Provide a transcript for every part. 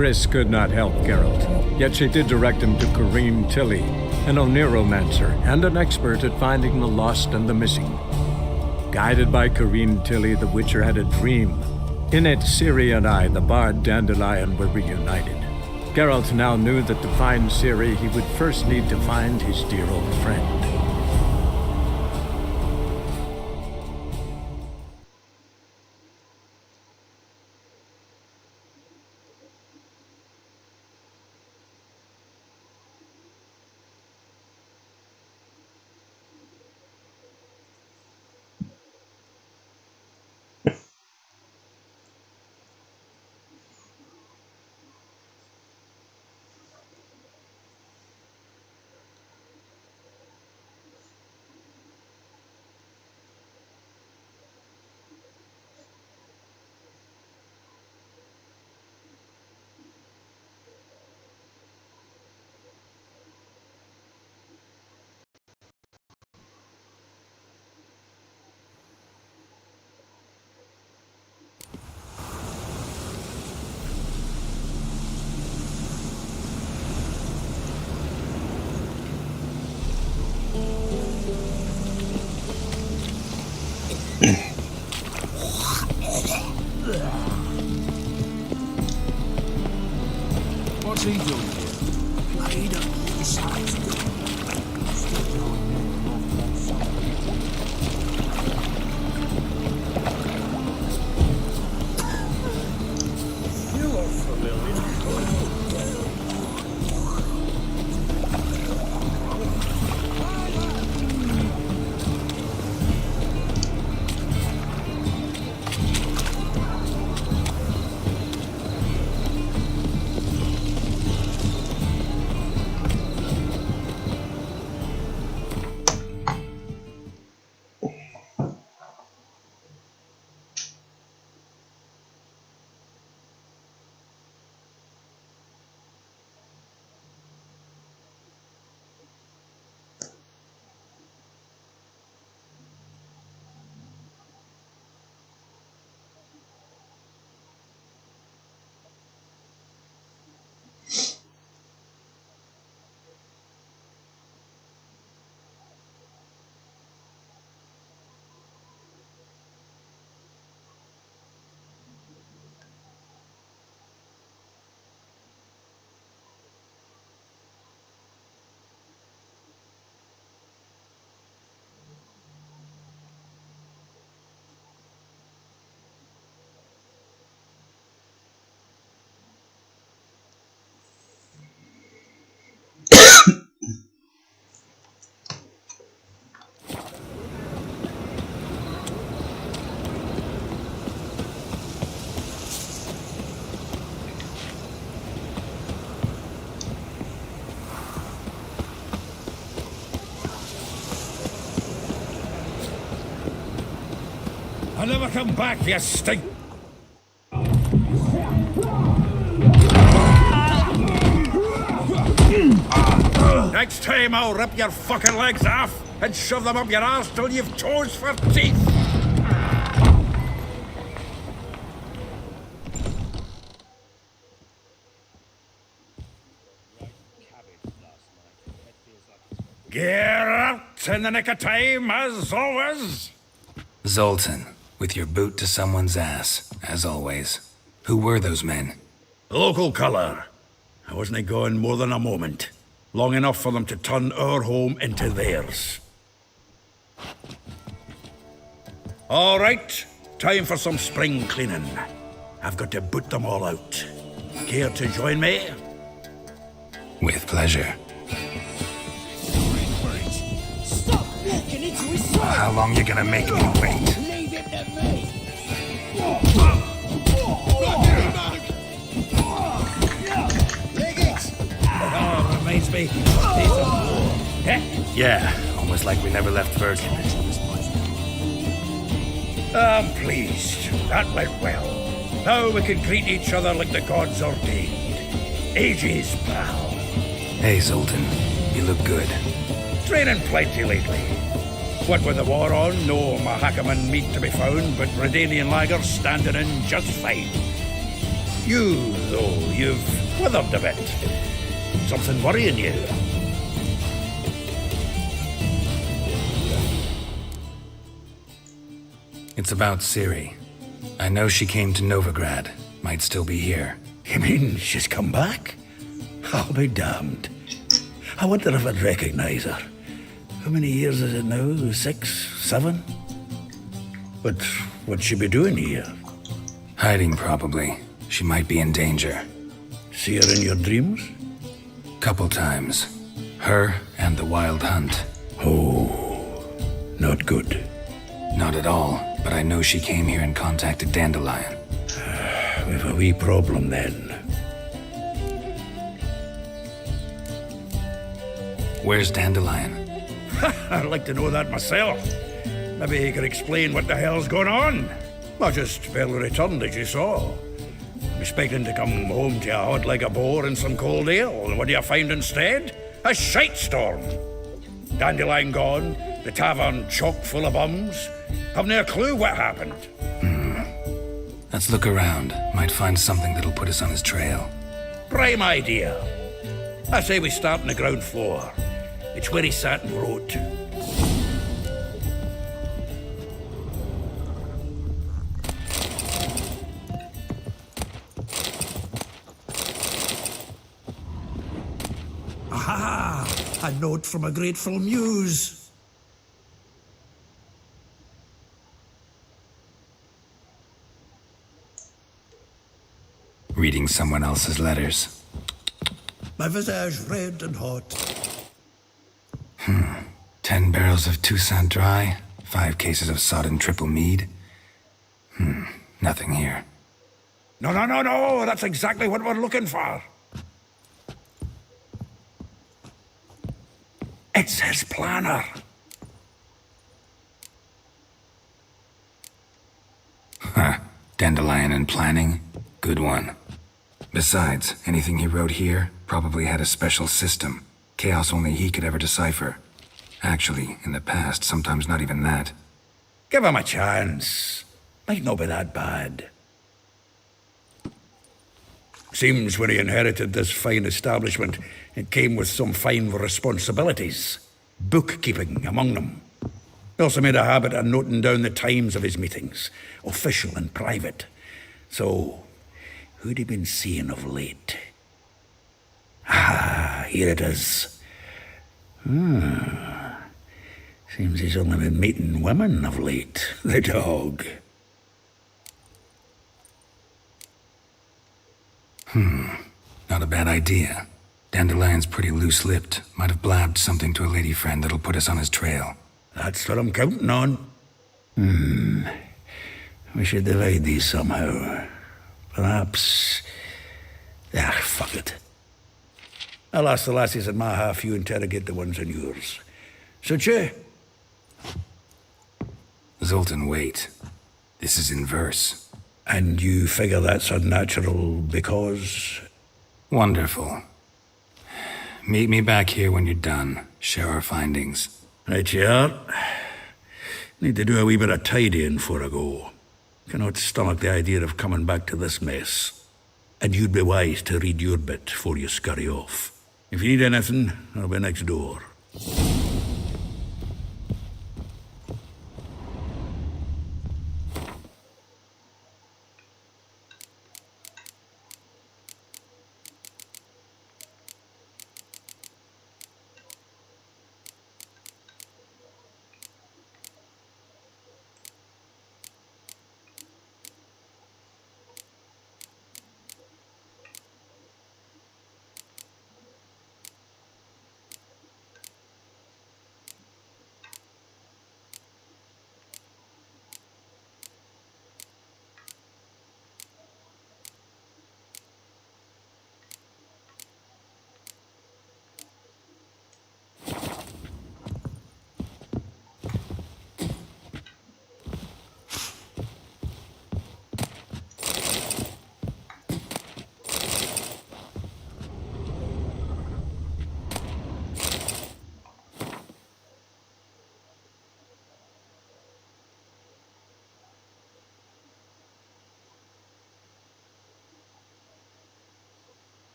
Triss could not help Geralt, yet she did direct him to Karim Tilly, an Oniromancer and an expert at finding the lost and the missing. Guided by Karim Tilly, the Witcher had a dream. In it, Ciri and I, the bard Dandelion, were reunited. Geralt now knew that to find Ciri, he would first need to find his dear old friend. What's he doing here? I don't You are familiar. I'll never come back, you stink! Next time I'll rip your fucking legs off and shove them up your arse till you've toes for teeth! Geralt, in the nick of time, as always! Zoltan, with your boot to someone's ass, as always. Who were those men? Local colour. I wasn't gone more than a moment. Long enough for them to turn our home into theirs. All right, time for some spring cleaning. I've got to boot them all out. Care to join me? With pleasure. Stop walking into his soul! How long you gonna make me wait? Leave it to me! Oh, reminds me. Yeah, almost like we never left Virgin. I'm pleased. That went well. Now we can greet each other like the gods ordained. Ages, pal. Hey, Zoltan. You look good. Training plenty lately. What with the war on, no Mahakaman meat to be found, but Redanian lagers standing in just fine. You, though, you've withered a bit. Something worrying you? It's about Ciri. I know she came to Novigrad. Might still be here. You mean she's come back? I'll be damned. I wonder if I'd recognize her. How many years is it now? 6, 7? But what'd she be doing here? Hiding, probably. She might be in danger. See her in your dreams? Couple times. Her and the Wild Hunt. Oh, not good. Not at all, but I know she came here and contacted Dandelion. We've a wee problem then. Where's Dandelion? I'd like to know that myself. Maybe he could explain what the hell's going on. I just barely returned, as you saw. I'm expecting to come home to a hod like a boar and some cold ale, and what do you find instead? A shite storm. Dandelion gone, the tavern chock full of bums. Have no clue what happened. Let's look around. Might find something that'll put us on his trail. Prime idea. I say we start on the ground floor. It's where he sat and wrote. Aha! A note from a grateful muse. Reading someone else's letters. My visage red and hot. 10 barrels of Toussaint Dry, 5 cases of sodden triple mead. Nothing here. No, that's exactly what we're looking for. It's his planner. Dandelion and planning? Good one. Besides, anything he wrote here probably had a special system. Chaos only he could ever decipher. Actually, in the past, sometimes not even that. Give him a chance. Might not be that bad. Seems when he inherited this fine establishment, it came with some fine responsibilities. Bookkeeping among them. He also made a habit of noting down the times of his meetings, official and private. So, who'd he been seeing of late? Ah, here it is. Seems he's only been meeting women of late, the dog. Not a bad idea. Dandelion's pretty loose-lipped. Might have blabbed something to a lady friend that'll put us on his trail. That's what I'm counting on. We should divide these somehow. Perhaps... fuck it. I'll ask the lassies in my half, you interrogate the ones in yours. Suit you? Zoltan, wait. This is in verse. And you figure that's unnatural because... Wonderful. Meet me back here when you're done. Share our findings. Right you are. Need to do a wee bit of tidying before I go. Cannot stomach the idea of coming back to this mess. And you'd be wise to read your bit before you scurry off. If you need anything, I'll be next door.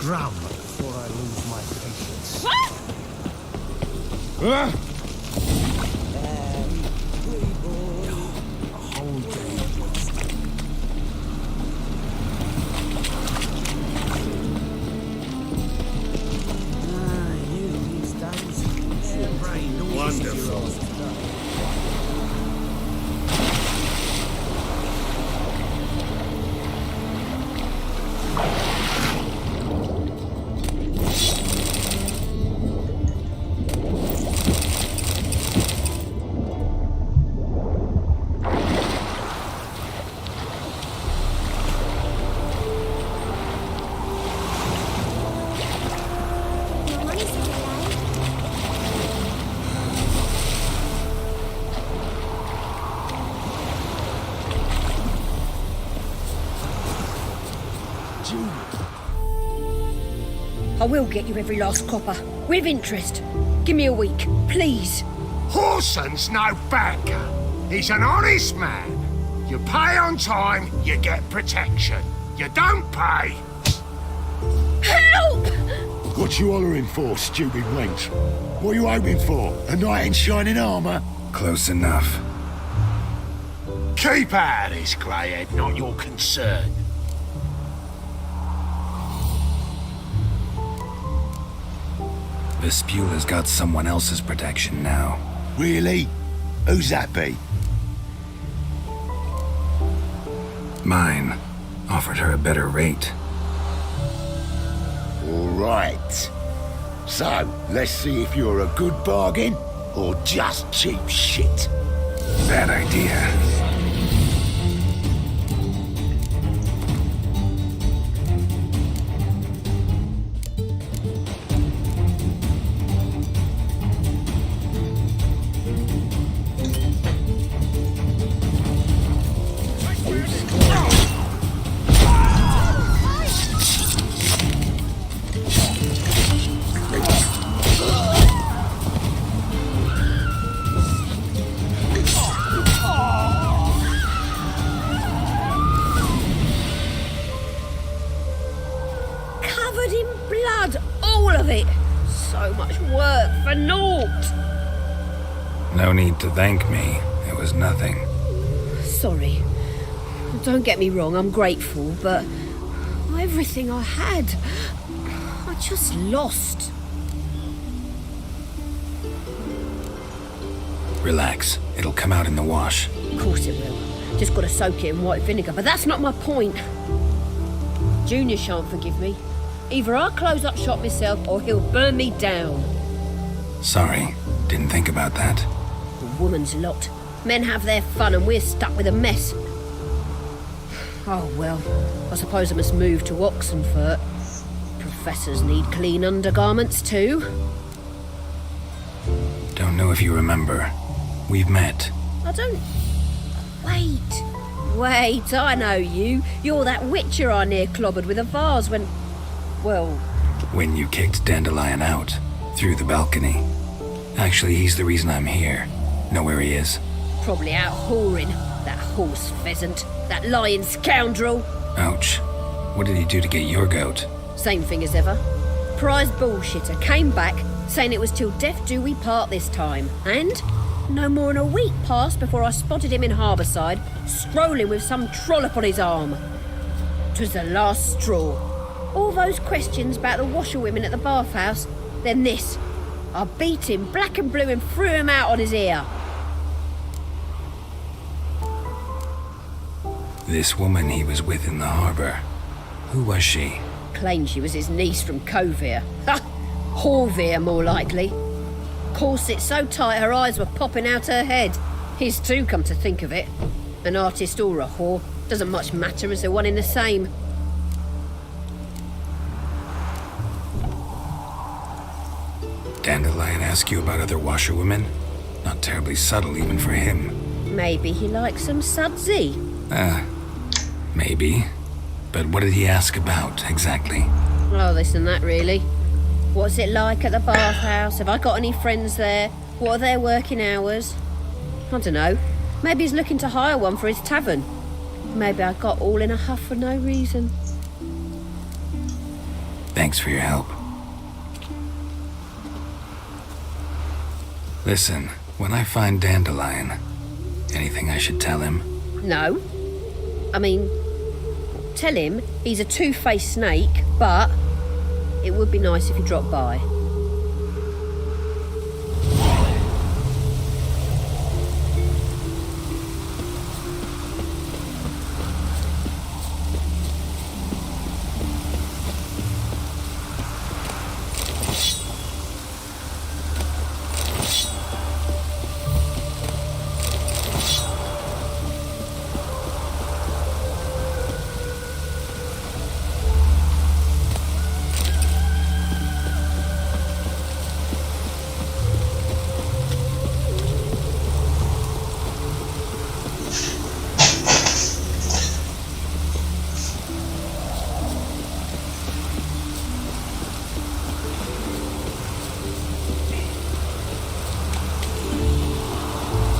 drum. Before I lose my patience. A whole day. These days. Wonderful. I will get you every last copper, with interest. Give me a week, please. Horson's no banker. He's an honest man. You pay on time, you get protection. You don't pay. Help! What you hollering for, stupid wench? What you hoping for? A knight in shining armour? Close enough. Keep out of this, greyhead, not your concern. Vespula's got someone else's protection now. Really? Who's that be? Mine. Offered her a better rate. All right. So, let's see if you're a good bargain or just cheap shit. Bad idea. Covered in blood, all of it. So much work for naught. No need to thank me. It was nothing. Sorry. Don't get me wrong, I'm grateful, but everything I had, I just lost. Relax. It'll come out in the wash. Of course it will. Just gotta soak it in white vinegar, but that's not my point. Junior shan't forgive me. Either I'll close up shop myself or he'll burn me down. Sorry. Didn't think about that. The woman's lot. Men have their fun and we're stuck with a mess. Oh well, I suppose I must move to Oxenfurt. Professors need clean undergarments too. Don't know if you remember. We've met. I don't... Wait, I know you. You're that witcher I near clobbered with a vase when... Well... When you kicked Dandelion out. Through the balcony. Actually, he's the reason I'm here. Know where he is? Probably out whoring. That horse pheasant. That lying scoundrel. Ouch. What did he do to get your goat? Same thing as ever. Prize bullshitter came back, saying it was till death do we part this time. And no more than a week passed before I spotted him in Harbourside, strolling with some trollop on his arm. 'Twas the last straw. All those questions about the washerwomen at the bathhouse, then this. I beat him black and blue and threw him out on his ear. This woman he was with in the harbour. Who was she? Claimed she was his niece from Covere. Ha! Horvere, more likely. Corset so tight her eyes were popping out her head. His too, come to think of it. An artist or a whore. Doesn't much matter as they're one in the same. Dandelion ask you about other washerwomen? Not terribly subtle even for him. Maybe he likes some sudsy. Maybe. But what did he ask about, exactly? Oh, this and that, really. What's it like at the bathhouse? Have I got any friends there? What are their working hours? I don't know. Maybe he's looking to hire one for his tavern. Maybe I got all in a huff for no reason. Thanks for your help. Listen, when I find Dandelion, anything I should tell him? No. I mean, tell him he's a two-faced snake, but it would be nice if he dropped by.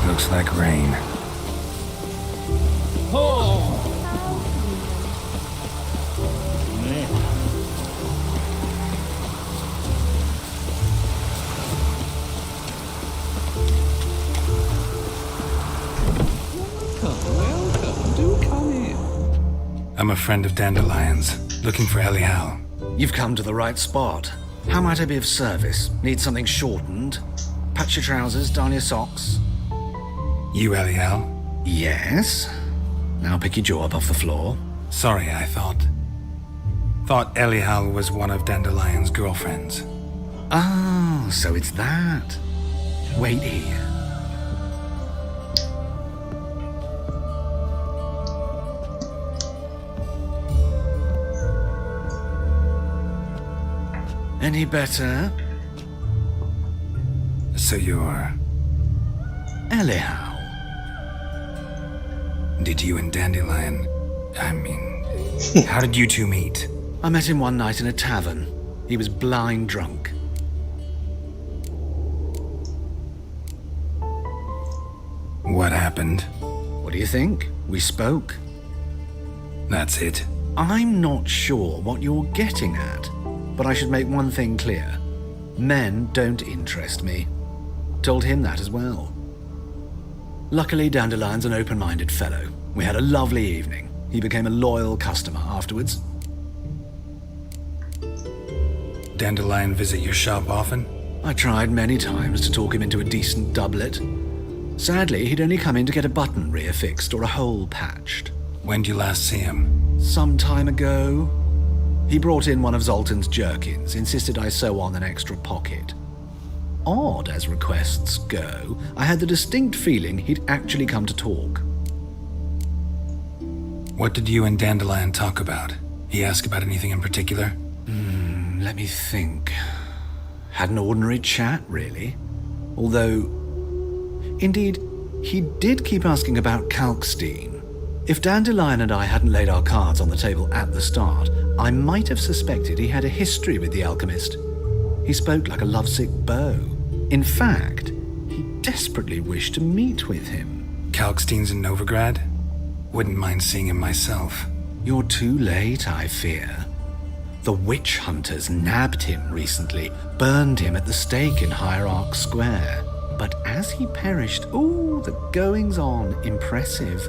Looks like rain. Welcome. Do come in. I'm a friend of Dandelion's, looking for Elial. You've come to the right spot. How might I be of service? Need something shortened? Patch your trousers, darn your socks. You Elial? Yes. Now pick your jaw up off the floor. Sorry, I thought Elial was one of Dandelion's girlfriends. Oh, so it's that. Wait here. Any better? So you're... Elial. Did you and Dandelion... how did you two meet? I met him one night in a tavern. He was blind drunk. What happened? What do you think? We spoke. That's it. I'm not sure what you're getting at, but I should make one thing clear. Men don't interest me. Told him that as well. Luckily, Dandelion's an open-minded fellow. We had a lovely evening. He became a loyal customer afterwards. Dandelion visit your shop often? I tried many times to talk him into a decent doublet. Sadly, he'd only come in to get a button reaffixed or a hole patched. When'd you last see him? Some time ago. He brought in one of Zoltan's jerkins, insisted I sew on an extra pocket. Odd as requests go, I had the distinct feeling he'd actually come to talk. What did you and Dandelion talk about? He asked about anything in particular? Let me think. Had an ordinary chat, really. Although, indeed, he did keep asking about Kalkstein. If Dandelion and I hadn't laid our cards on the table at the start, I might have suspected he had a history with the alchemist. He spoke like a lovesick beau. In fact, he desperately wished to meet with him. Kalkstein's in Novigrad? Wouldn't mind seeing him myself. You're too late, I fear. The witch hunters nabbed him recently, burned him at the stake in Hierarch Square. But as he perished, the goings-on impressive.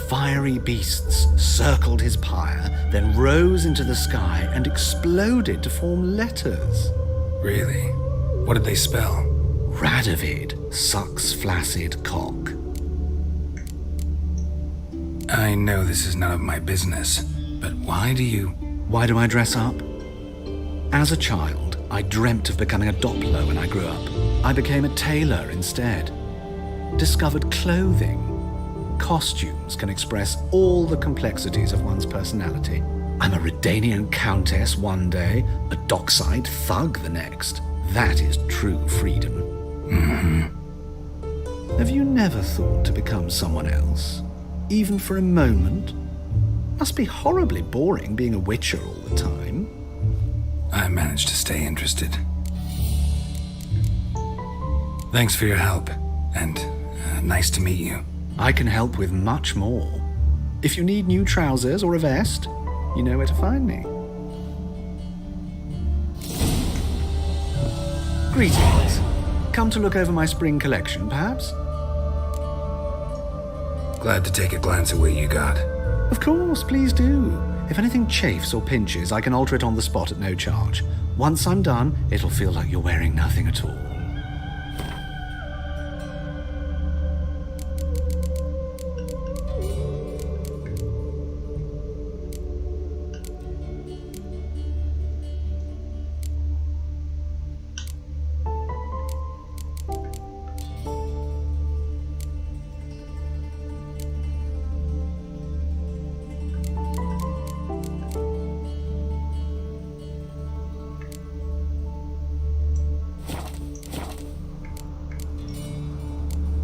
Fiery beasts circled his pyre, then rose into the sky and exploded to form letters. Really? What did they spell? Radovid sucks flaccid cock. I know this is none of my business, but why do I dress up? As a child, I dreamt of becoming a Doppler when I grew up. I became a tailor instead. Discovered clothing. Costumes can express all the complexities of one's personality. I'm a Redanian countess one day, a dockside thug the next. That is true freedom. Have you never thought to become someone else? Even for a moment? Must be horribly boring being a witcher all the time. I managed to stay interested. Thanks for your help, and nice to meet you. I can help with much more. If you need new trousers or a vest, you know where to find me. Greetings. Come to look over my spring collection, perhaps? Glad to take a glance at what you got. Of course, please do. If anything chafes or pinches, I can alter it on the spot at no charge. Once I'm done, it'll feel like you're wearing nothing at all.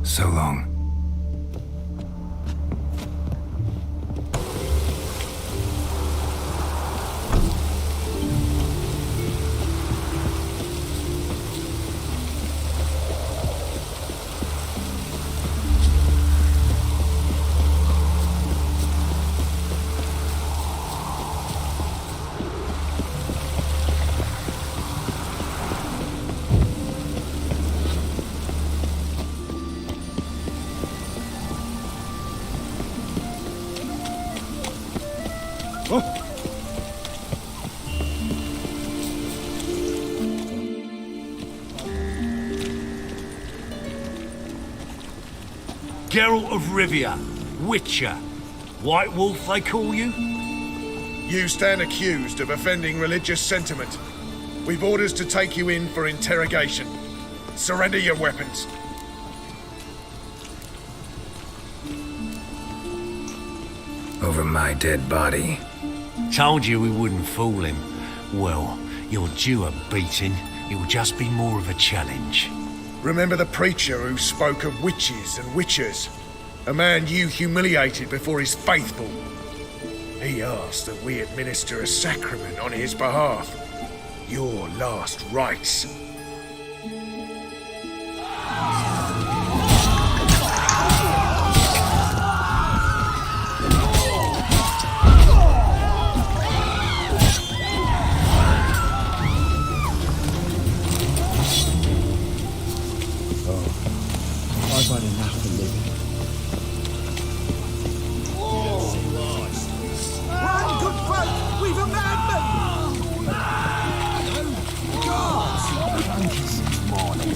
So long. Geralt of Rivia, Witcher. White Wolf, they call you? You stand accused of offending religious sentiment. We've orders to take you in for interrogation. Surrender your weapons. Over my dead body. Told you we wouldn't fool him. Well, you're due a beating. It will just be more of a challenge. Remember the preacher who spoke of witches and witchers? A man you humiliated before his faithful. He asked that we administer a sacrament on his behalf. Your last rites. I've had enough of living. Run, good folk! We've a madman! Guards! Drunky since morning.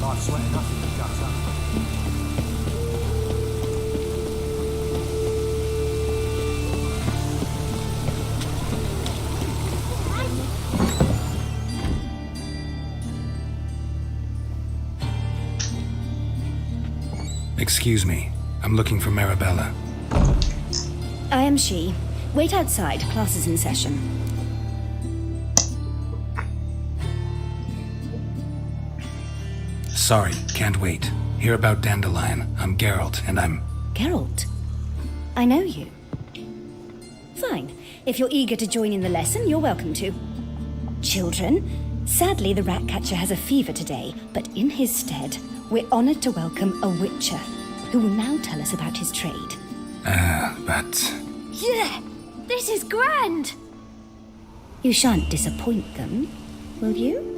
Life's wet enough in the gutter. Excuse me. I'm looking for Marabella. I am she. Wait outside. Class is in session. Sorry, can't wait. Hear about Dandelion. I'm Geralt, and I'm... Geralt? I know you. Fine. If you're eager to join in the lesson, you're welcome to. Children, sadly the Ratcatcher has a fever today, but in his stead, we're honored to welcome a Witcher, who will now tell us about his trade. But... Yeah! This is grand! You shan't disappoint them, will you?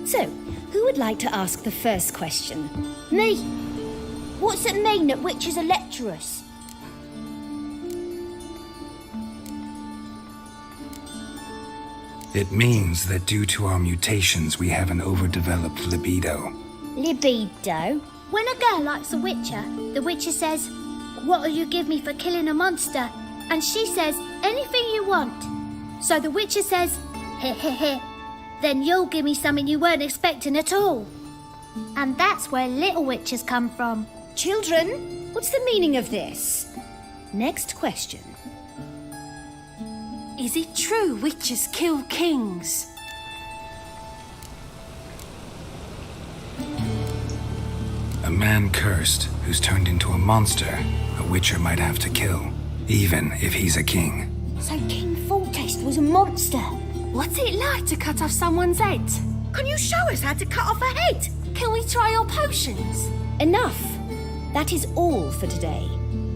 So, who would like to ask the first question? Me! What's it mean that witches are lecturers? It means that due to our mutations, we have an overdeveloped libido. Libido? When a girl likes a witcher, the witcher says, "What'll you give me for killing a monster?" And she says, "Anything you want." So the witcher says, "Heh heh heh. Then you'll give me something you weren't expecting at all." And that's where little witches come from. Children, what's the meaning of this? Next question. Is it true witches kill kings? A man cursed who's turned into a monster a witcher might have to kill. even if he's a king. So King Foltest was a monster. What's it like to cut off someone's head? Can you show us how to cut off a head? Can we try your potions? Enough. That is all for today.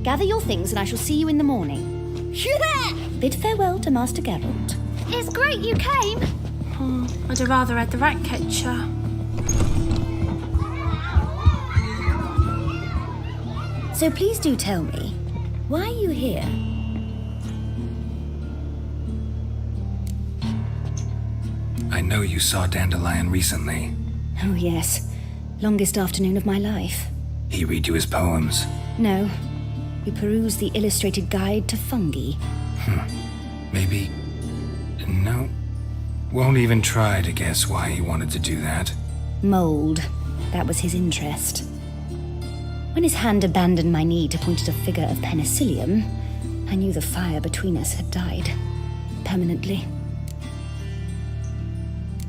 Gather your things and I shall see you in the morning. Yeah! Bid farewell to Master Geralt. It's great you came. I'd have rather had the rat catcher. So please do tell me, why are you here? I know you saw Dandelion recently. Oh yes, longest afternoon of my life. He read you his poems. No, we perused the illustrated guide to fungi. Maybe... No. Won't even try to guess why he wanted to do that. Mold, that was his interest. When his hand abandoned my knee to point at a figure of penicillium, I knew the fire between us had died. Permanently.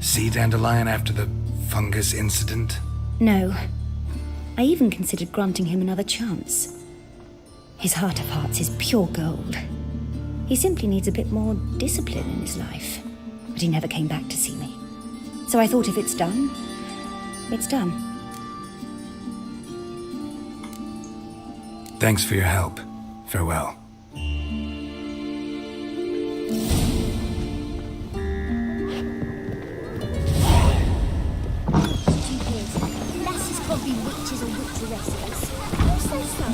See Dandelion after the fungus incident? No. I even considered granting him another chance. His heart of hearts is pure gold. He simply needs a bit more discipline in his life. But he never came back to see me. So I thought if it's done, it's done. Thanks for your help. Farewell. Lasses can't be witches or witcheresses. Who says so?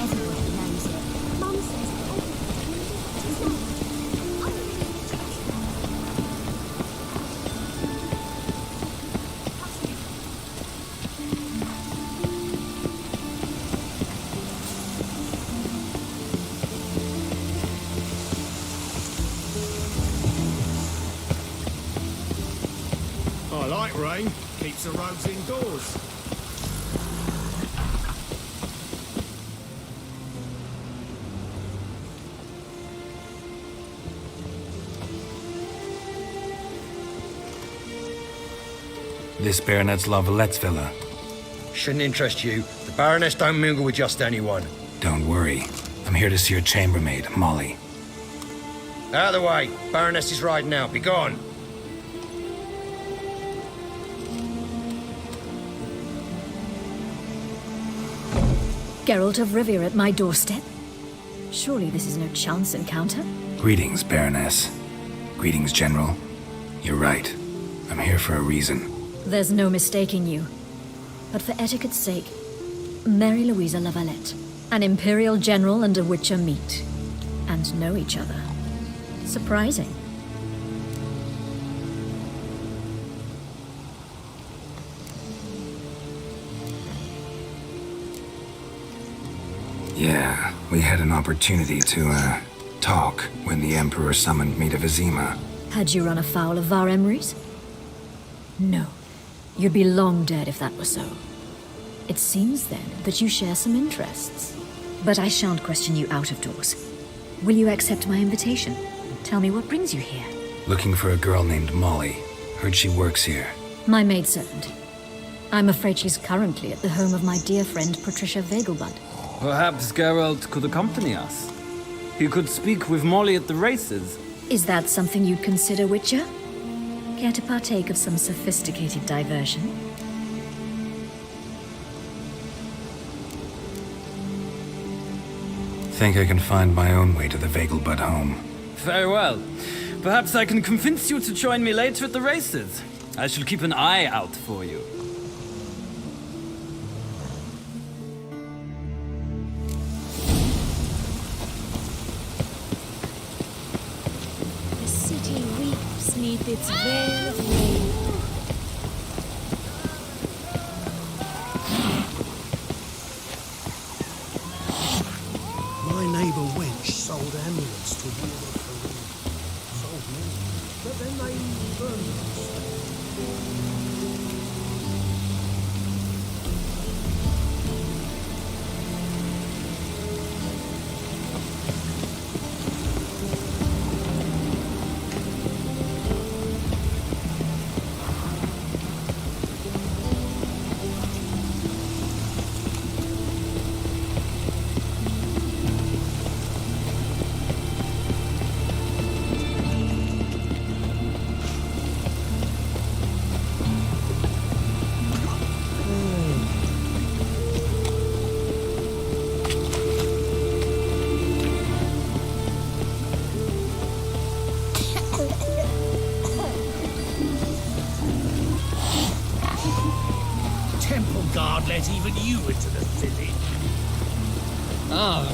Everybody knows it. Mum says I like rain. Keeps the roads indoors. This Baronet's Lauvillette's villa. Shouldn't interest you. The Baroness don't mingle with just anyone. Don't worry. I'm here to see your chambermaid, Molly. Out of the way. Baroness is riding out. Be gone. Geralt of Rivia at my doorstep? Surely this is no chance encounter? Greetings, Baroness. Greetings, General. You're right. I'm here for a reason. There's no mistaking you. But for etiquette's sake, Mary Louisa La Valette, an Imperial General and a Witcher meet, and know each other. Surprising. Yeah, we had an opportunity to, talk when the Emperor summoned me to Vizima. Had you run afoul of Var Emrys? No. You'd be long dead if that were so. It seems, then, that you share some interests. But I shan't question you out of doors. Will you accept my invitation? Tell me what brings you here. Looking for a girl named Molly. Heard she works here. My maidservant. I'm afraid she's currently at the home of my dear friend Patricia Vegelbud. Perhaps Geralt could accompany us. He could speak with Molly at the races. Is that something you'd consider, Witcher? Care to partake of some sophisticated diversion? Think I can find my own way to the Vegelbud home. Very well. Perhaps I can convince you to join me later at the races. I shall keep an eye out for you. The city weeps neath its veil of rain. My neighbour wench sold amulets to ward off the wind. Sold many, but then they burned them. the village. Ah.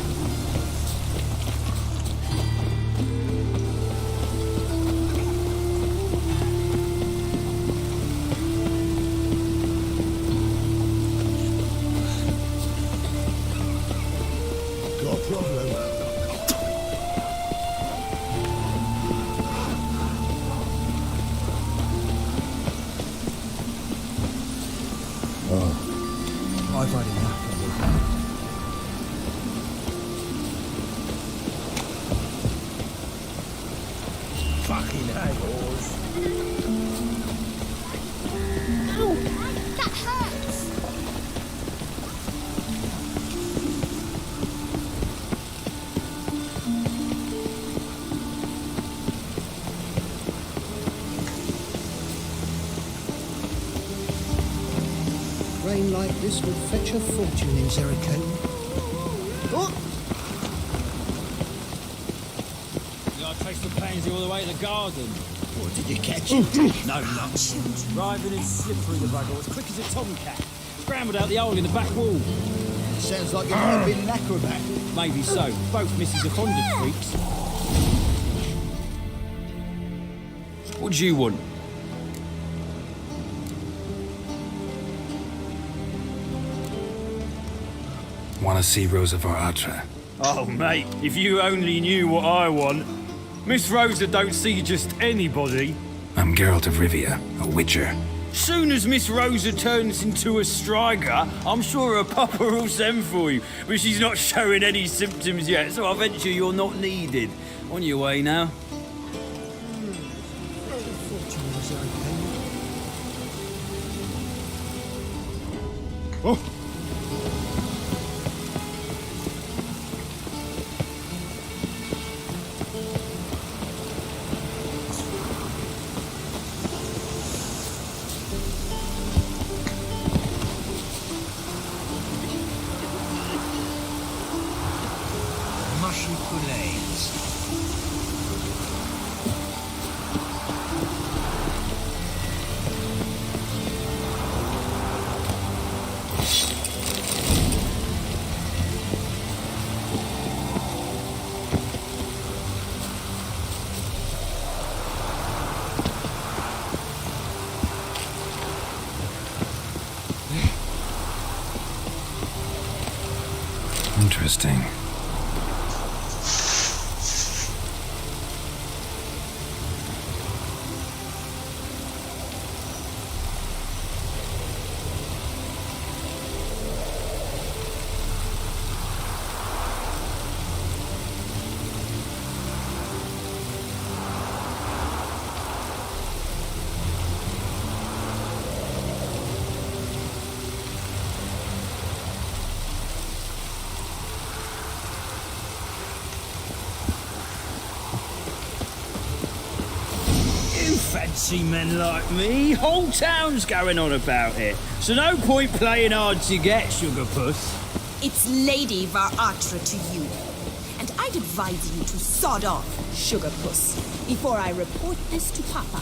Got a problem. I've had enough of it. Fucking hagors. Ow! That hurts! Rain like this would fetch a fortune in Zerrikane. Oh! You gotta trace the pansy all the way to the garden. What, did you catch him? it? No luck. Driving and slip through the bugger as quick as a tomcat. Scrambled out the hole in the back wall. Sounds like you might have been an acrobat. Maybe so. Both misses are fond of freaks. What do you want? Want to see Rosa Varatra? Oh, mate, if you only knew what I want. Miss Rosa don't see just anybody. I'm Geralt of Rivia, a witcher. Soon as Miss Rosa turns into a striker, I'm sure her papa will send for you. But she's not showing any symptoms yet, so I venture you're not needed. On your way now. Oh! Mushy pullets. Interesting. Fancy men like me, whole town's going on about it. So no point playing hard to get, sugar puss. It's Lady Varatra to you. And I'd advise you to sod off, sugar puss, before I report this to Papa.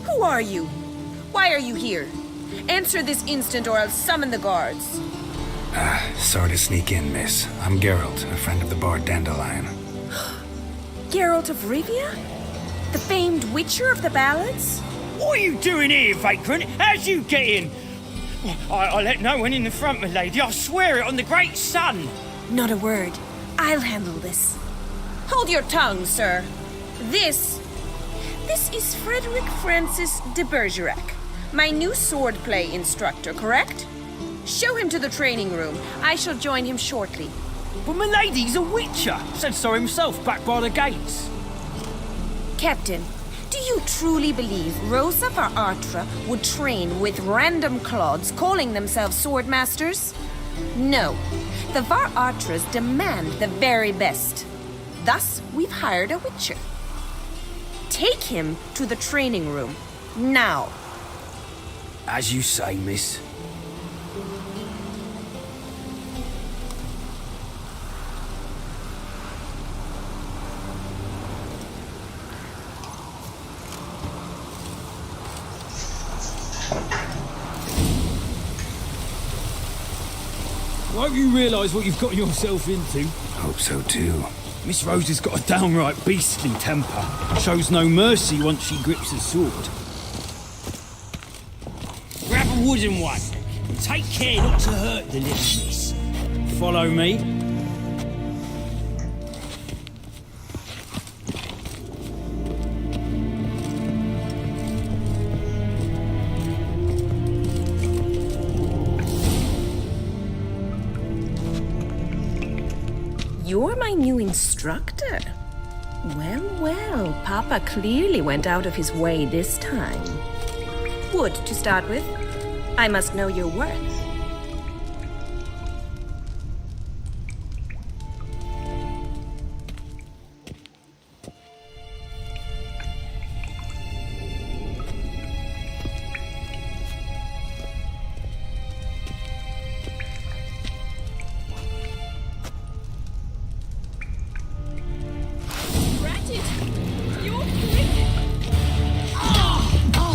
Who are you? Why Why are you here? Answer this instant or I'll summon the guards. Sorry to sneak in, miss. I'm Geralt, a friend of the bard Dandelion. Geralt of Rivia? The famed witcher of the ballads? What are you doing here, vagrant? How'd you get in? I let no one in the front, my lady. I swear it on the great sun. Not a word. I'll handle this. Hold your tongue, sir. This is Frederick Francis de Bergerac, my new swordplay instructor, correct? Show him to the training room. I shall join him shortly. But my lady's a witcher. Said so himself back by the gates. Captain, do you truly believe Rosa var Artra would train with random clods calling themselves swordmasters? No. The var Artras demand the very best. Thus, we've hired a witcher. Take him to the training room. Now. As you say, miss. Won't you realise what you've got yourself into? Hope so too. Miss Rose has got a downright beastly temper. Shows no mercy once she grips a sword. Grab a wooden one. And take care not to hurt the little miss. Follow me. You're my new instructor? Well, well, Papa clearly went out of his way this time. Wood, to start with. I must know your worth.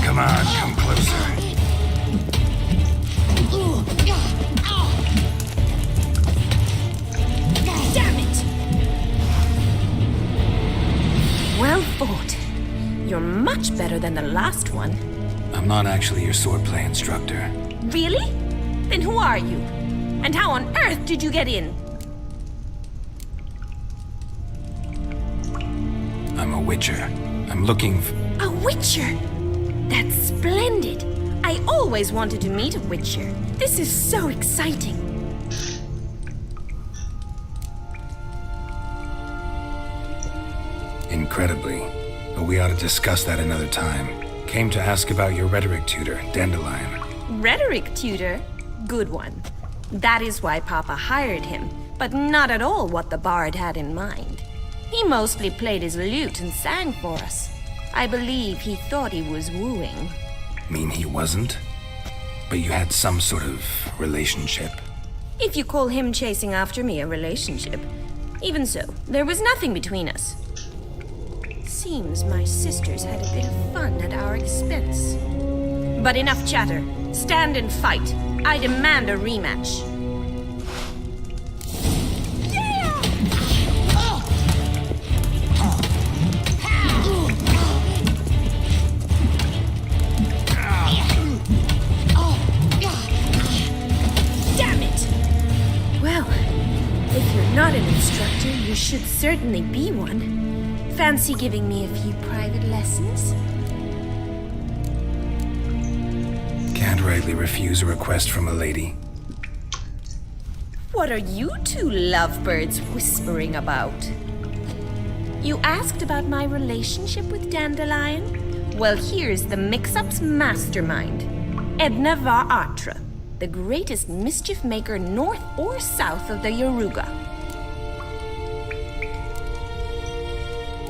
Come on, come closer. Damn it! Well fought. You're much better than the last one. I'm not actually your swordplay instructor. Really? Then who are you? And how on earth did you get in? I'm a witcher. I'm looking for... A witcher? That's splendid. I always wanted to meet a witcher. This is so exciting. Incredibly. But we ought to discuss that another time. Came to ask about your rhetoric tutor, Dandelion. Rhetoric tutor? Good one. That is why Papa hired him, but not at all what the bard had in mind. He mostly played his lute and sang for us. I believe he thought he was wooing. Mean he wasn't? But you had some sort of relationship? If you call him chasing after me a relationship. Even so, there was nothing between us. Seems my sisters had a bit of fun at our expense. But enough chatter. Stand and fight. I demand a rematch. Not an instructor, you should certainly be one. Fancy giving me a few private lessons? Can't rightly refuse a request from a lady. What are you two lovebirds whispering about? You asked about my relationship with Dandelion? Well, here's the mix-up's mastermind. Edna var Artra, the greatest mischief maker north or south of the Yaruga.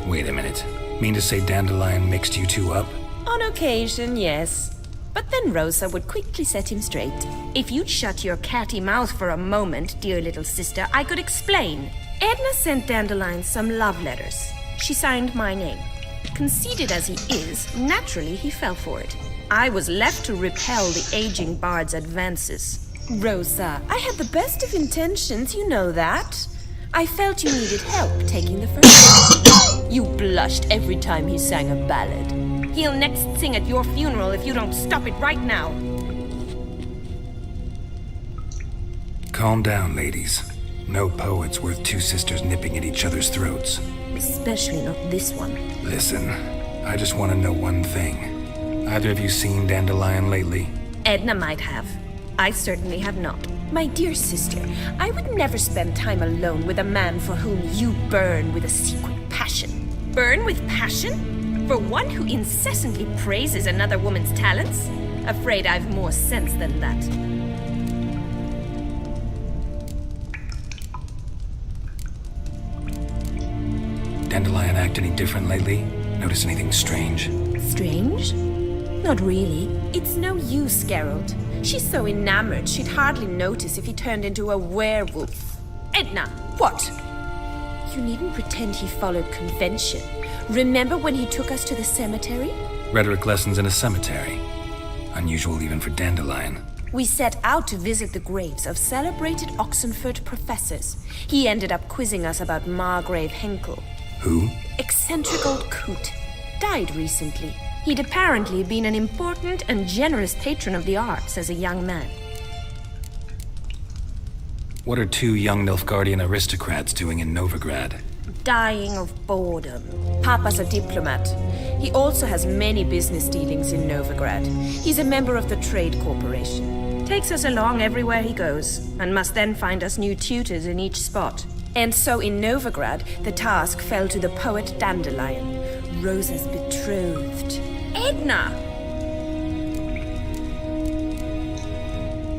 Wait a minute. Mean to say Dandelion mixed you two up? On occasion, yes. But then Rosa would quickly set him straight. If you'd shut your catty mouth for a moment, dear little sister, I could explain. Edna sent Dandelion some love letters. She signed my name. Conceited as he is, naturally he fell for it. I was left to repel the aging bard's advances. Rosa, I had the best of intentions, you know that. I felt you needed help taking the first step. You blushed every time he sang a ballad. He'll next sing at your funeral if you don't stop it right now. Calm down, ladies. No poet's worth two sisters nipping at each other's throats. Especially not this one. Listen, I just want to know one thing. Either of you seen Dandelion lately? Edna might have. I certainly have not. My dear sister, I would never spend time alone with a man for whom you burn with a secret passion. Burn with passion? For one who incessantly praises another woman's talents? Afraid I've more sense than that. Dandelion act any different lately? Notice anything strange? Strange? Not really. It's no use, Geralt. She's so enamored she'd hardly notice if he turned into a werewolf. Edna, what? You needn't pretend he followed convention. Remember when he took us to the cemetery? Rhetoric lessons in a cemetery. Unusual even for Dandelion. We set out to visit the graves of celebrated Oxenford professors. He ended up quizzing us about Margrave Henkel. Who? Eccentric old coot. Died recently. He'd apparently been an important and generous patron of the arts as a young man. What are two young Nilfgaardian aristocrats doing in Novigrad? Dying of boredom. Papa's a diplomat. He also has many business dealings in Novigrad. He's a member of the Trade Corporation. Takes us along everywhere he goes, and must then find us new tutors in each spot. And so in Novigrad, the task fell to the poet Dandelion, Rosa's betrothed. Edna!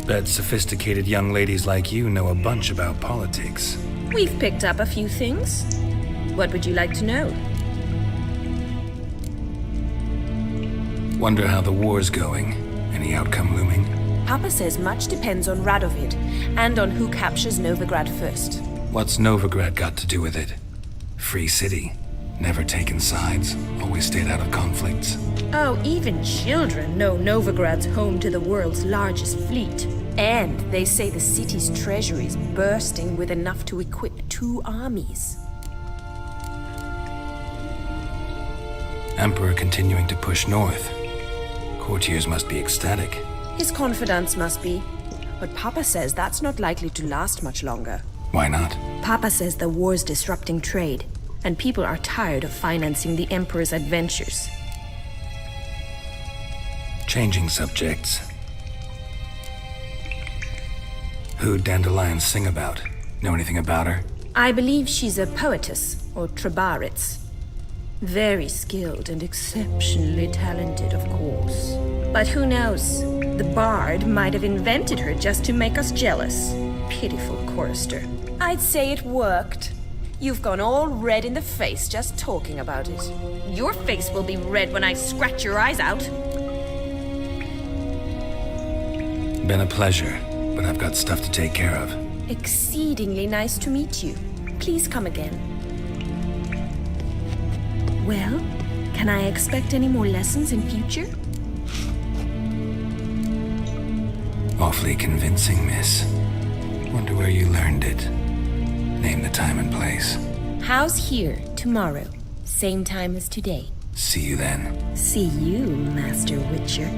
Bet sophisticated young ladies like you know a bunch about politics. We've picked up a few things. What would you like to know? Wonder how the war's going. Any outcome looming? Papa says much depends on Radovid, and on who captures Novigrad first. What's Novigrad got to do with it? Free city. Never taken sides. Always stayed out of conflicts. Oh, even children know Novigrad's home to the world's largest fleet. And they say the city's treasury is bursting with enough to equip 2 armies. Emperor continuing to push north. Courtiers must be ecstatic. His confidants must be. But Papa says that's not likely to last much longer. Why not? Papa says the war's disrupting trade, and people are tired of financing the Emperor's adventures. Changing subjects. Who'd Dandelion sing about? Know anything about her? I believe she's a poetess, or Trebaritz. Very skilled and exceptionally talented, of course. But who knows? The bard might have invented her just to make us jealous. Pitiful chorister. I'd say it worked. You've gone all red in the face just talking about it. Your face will be red when I scratch your eyes out. Been a pleasure, but I've got stuff to take care of. Exceedingly nice to meet you. Please come again. Well, can I expect any more lessons in future? Awfully convincing, miss. Wonder where you learned it. Name the time and place. House here, tomorrow. Same time as today. See you then. See you, Master Witcher.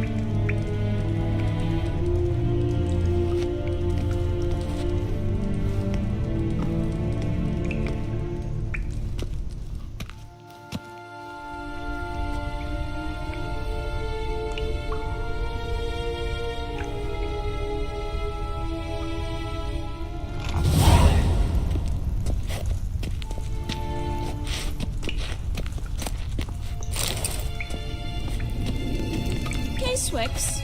Swix.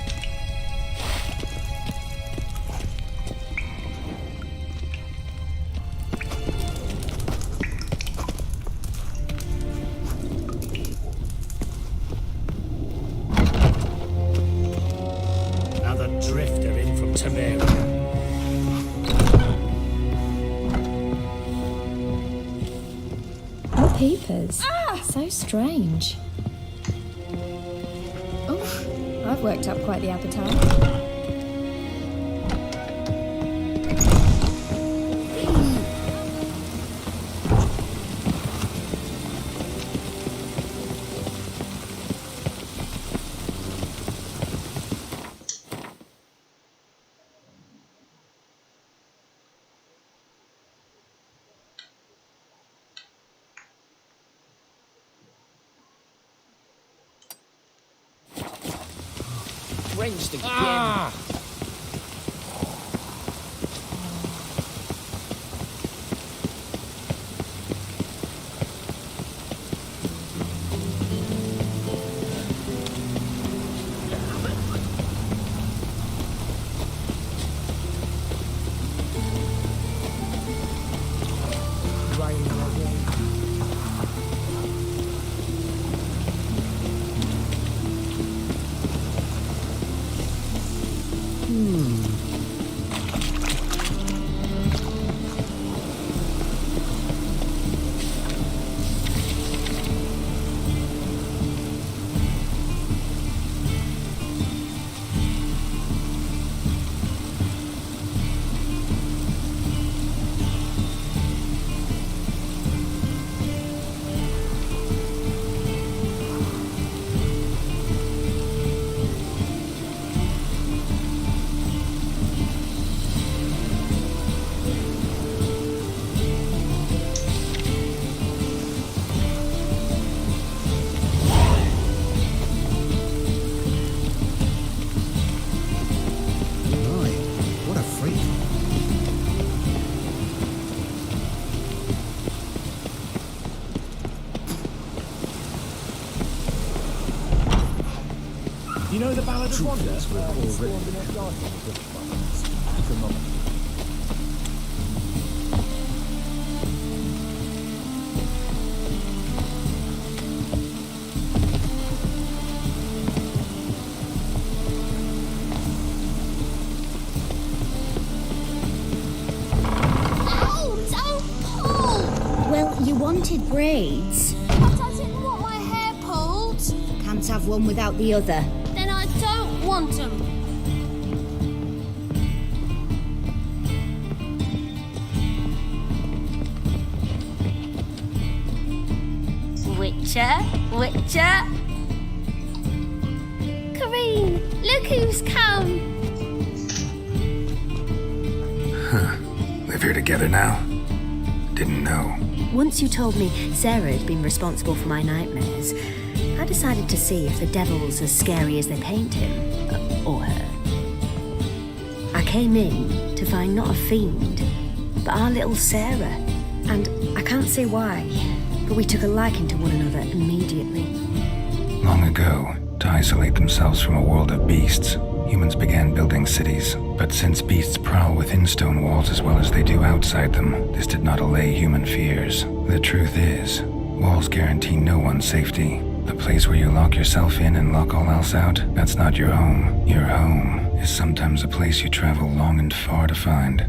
Another drifter in from Temeria. Peepers. So strange. Oh, I've I've worked up quite the appetite. Drenched again. Ah! You know the Ballad of Wonders? Well, you wanted braids. But I didn't want my hair pulled. Can't have one without the other. Then I don't want them. Witcher, Witcher. Kareen, look who's come. Live here together now? Didn't know. Once you told me Sarah had been responsible for my nightmares, I decided to see if the devil's as scary as they paint him. Or her. I came in to find not a fiend, but our little Sarah. And I can't say why, but we took a liking to one another immediately. Long ago, to isolate themselves from a world of beasts, humans began building cities. But since beasts prowl within stone walls as well as they do outside them, this did not allay human fears. The truth is, walls guarantee no one's safety. The place where you lock yourself in and lock all else out, that's not your home. Your home is sometimes a place you travel long and far to find.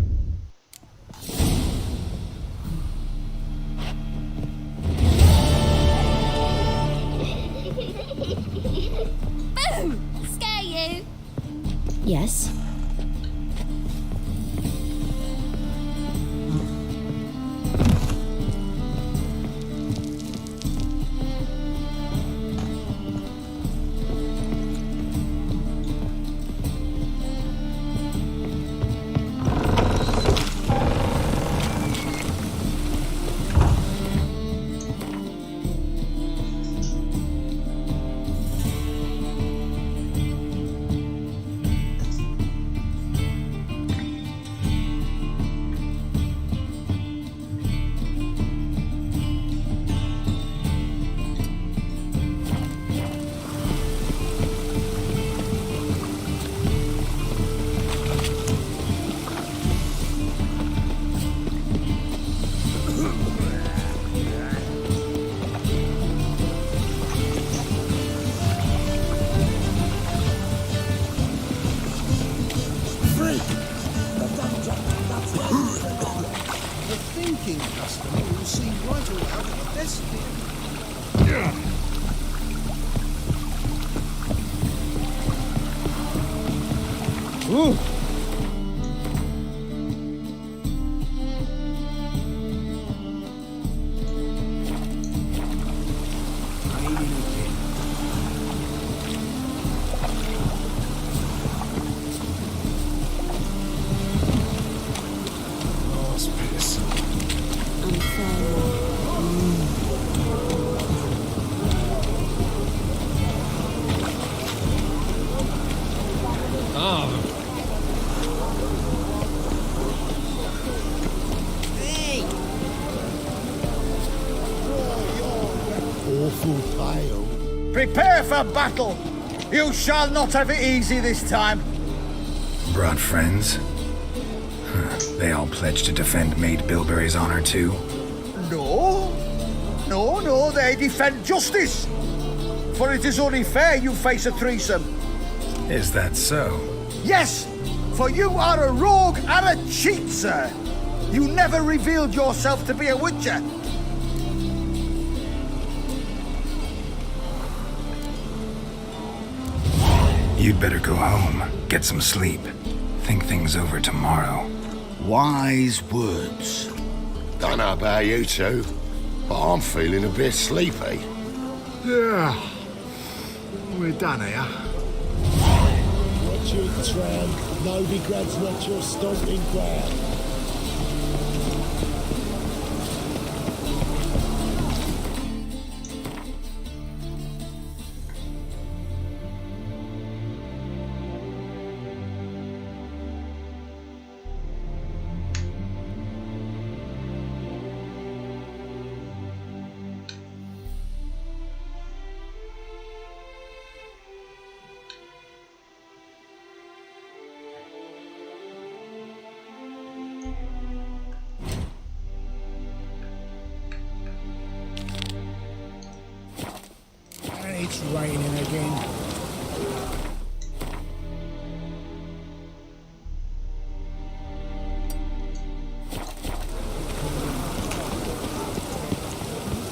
Boom! Scare you? Yes? Ooh. Awful tale. Prepare for battle! You shall not have it easy this time. Brought friends? Huh. They all pledged to defend Maid Bilberry's honor too? No. No, they defend justice. For it is only fair you face a threesome. Is that so? Yes, for you are a rogue and a cheat, sir. You never revealed yourself to be a witcher. You'd better go home, get some sleep, think things over tomorrow. Wise words. Don't know about you two, but I'm feeling a bit sleepy. Yeah. We're done here. Watch your tramp. Nobody grabs what you're stomping ground. It's raining again.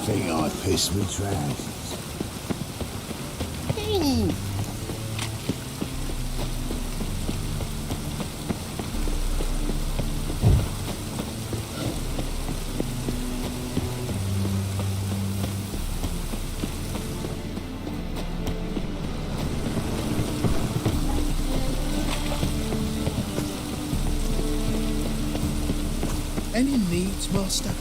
Think I pissed me trousers. Any needs, Master?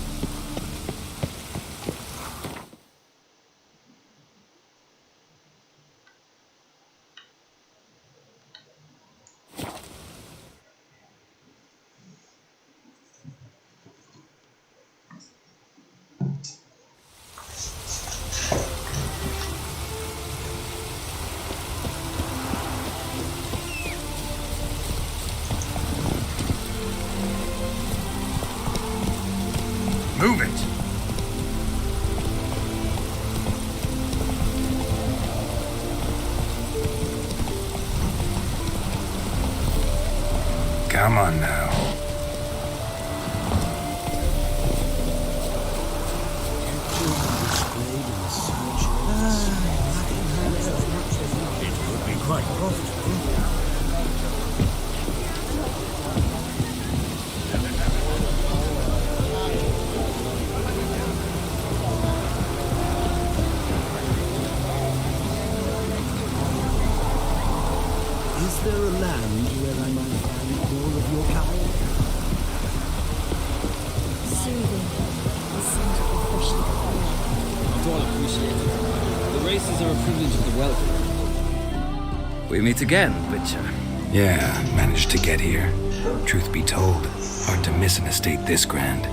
Move it! Come on now. It would be quite profitable. Is there a land where I might find more of your kind? Soothing. The scent of the freshly cut I don't appreciate it. The races are a privilege of the wealthy. We meet again, Witcher. Yeah, managed to get here. Truth be told, hard to miss an estate this grand.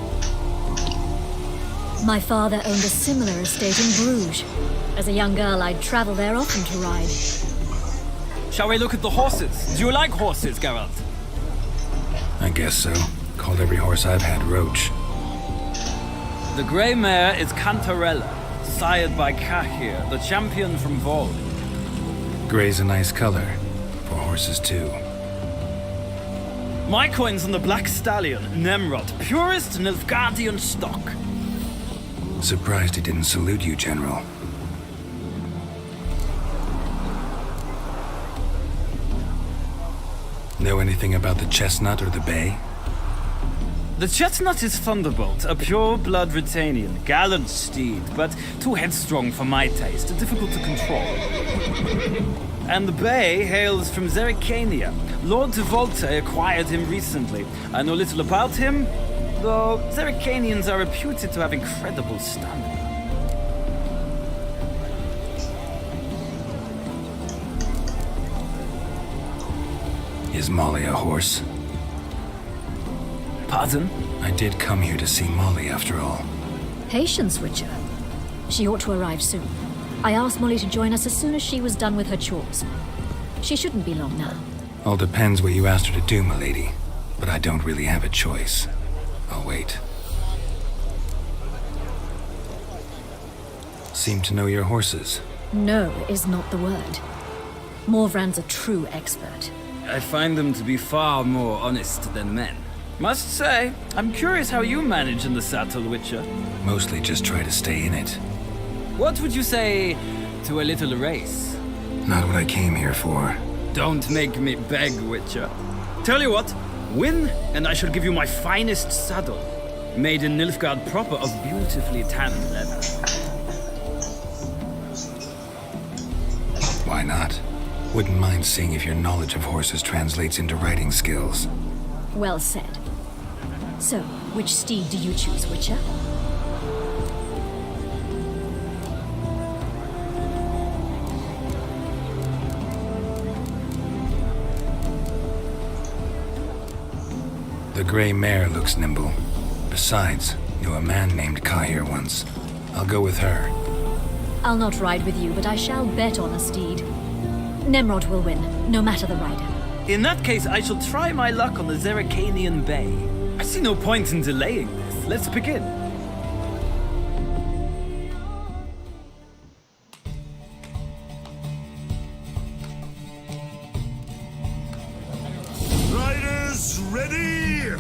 My father owned a similar estate in Bruges. As a young girl, I'd travel there often to ride. Shall we look at the horses? Do you like horses, Geralt? I guess so. Called every horse I've had Roach. The grey mare is Cantarella, sired by Cahir, the champion from Vol. Gray's a nice color. For horses, too. My coin's on the black stallion, Nemrod, purest Nilfgaardian stock. Surprised he didn't salute you, General. Know anything about the chestnut or the bay? The chestnut is Thunderbolt, a pure-blood Retanian, gallant steed, but too headstrong for my taste, difficult to control. And the bay hails from Zerrikania. Lord de Volte acquired him recently. I know little about him, though Zerrikanians are reputed to have incredible stamina. Is Molly a horse? Pardon? I did come here to see Molly, after all. Patience, Witcher. She ought to arrive soon. I asked Molly to join us as soon as she was done with her chores. She shouldn't be long now. All depends what you asked her to do, milady. But I don't really have a choice. I'll wait. Seem to know your horses. No is not the word. Morvran's a true expert. I find them to be far more honest than men. Must say, I'm curious how you manage in the saddle, Witcher. Mostly just try to stay in it. What would you say to a little race? Not what I came here for. Don't make me beg, Witcher. Tell you what, win, and I shall give you my finest saddle. Made in Nilfgaard proper of beautifully tanned leather. Why not? Wouldn't mind seeing if your knowledge of horses translates into riding skills. Well said. So, which steed do you choose, Witcher? The gray mare looks nimble. Besides, knew a man named Kahir once. I'll go with her. I'll not ride with you, but I shall bet on a steed. Nemrod will win, no matter the rider. In that case, I shall try my luck on the Zerrikanian Bay. I see no point in delaying this. Let's begin. Riders, ready!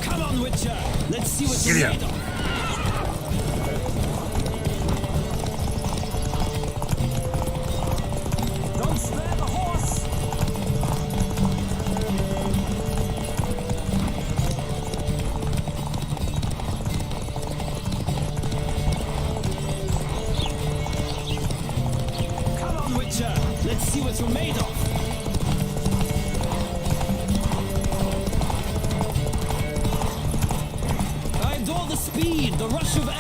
Come on, Witcher! Let's see what you're made of. Don't spare the horse! Come on, Witcher! Let's see what you're made of. I adore the speed, the rush of air.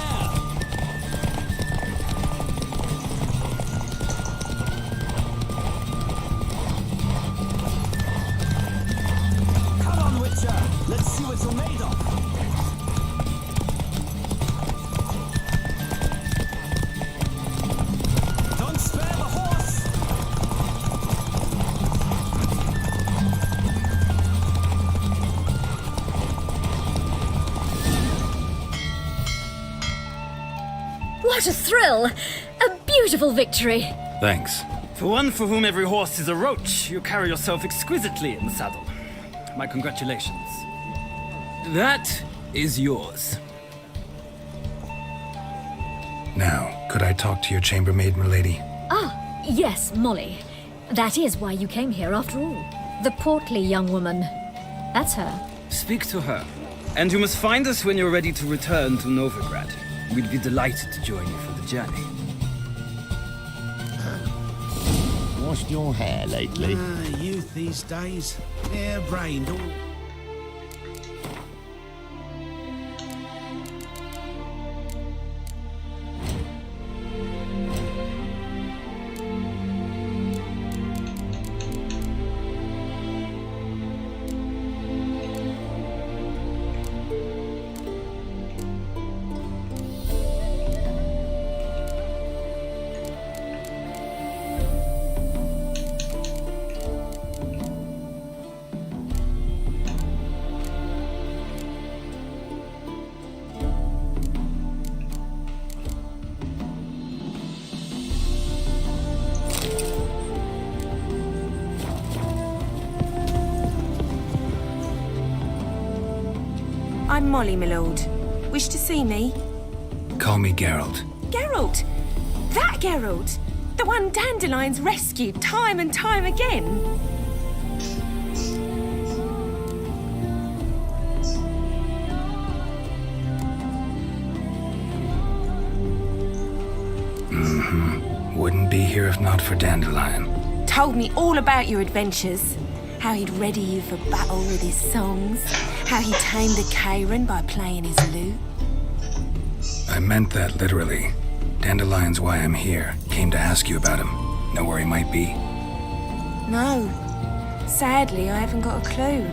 Come on, Witcher. Let's see what you're made of. Don't spare the horse. What a thrill! A beautiful victory! Thanks. For one for whom every horse is a roach, you carry yourself exquisitely in the saddle. My congratulations. That is yours. Now, could I talk to your chambermaid, milady? Ah, yes, Molly. That is why you came here after all. The portly young woman. That's her. Speak to her. And you must find us when you're ready to return to Novigrad. We'd be delighted to join you for the journey. Washed your hair lately? Youth these days. Hair-brained all... I'm Molly, my lord. Wish to see me? Call me Geralt. Geralt! That Geralt! The one Dandelion's rescued time and time again. Wouldn't be here if not for Dandelion. Told me all about your adventures. How he'd ready you for battle with his songs. How he tamed the Karen by playing his lute. I meant that literally. Dandelion's why I'm here. Came to ask you about him. Know where he might be? No. Sadly, I haven't got a clue.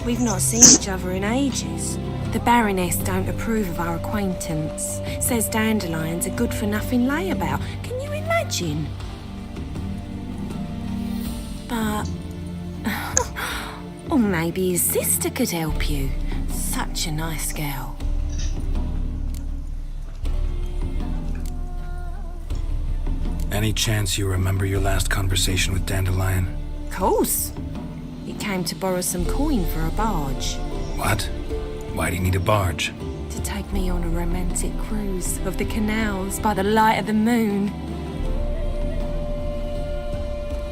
We've not seen each other in ages. The Baroness don't approve of our acquaintance. Says Dandelion's a good-for-nothing layabout. Can you imagine? But... or maybe his sister could help you. Such a nice girl. Any chance you remember your last conversation with Dandelion? Course. He came to borrow some coin for a barge. What? Why'd he need a barge? To take me on a romantic cruise of the canals by the light of the moon.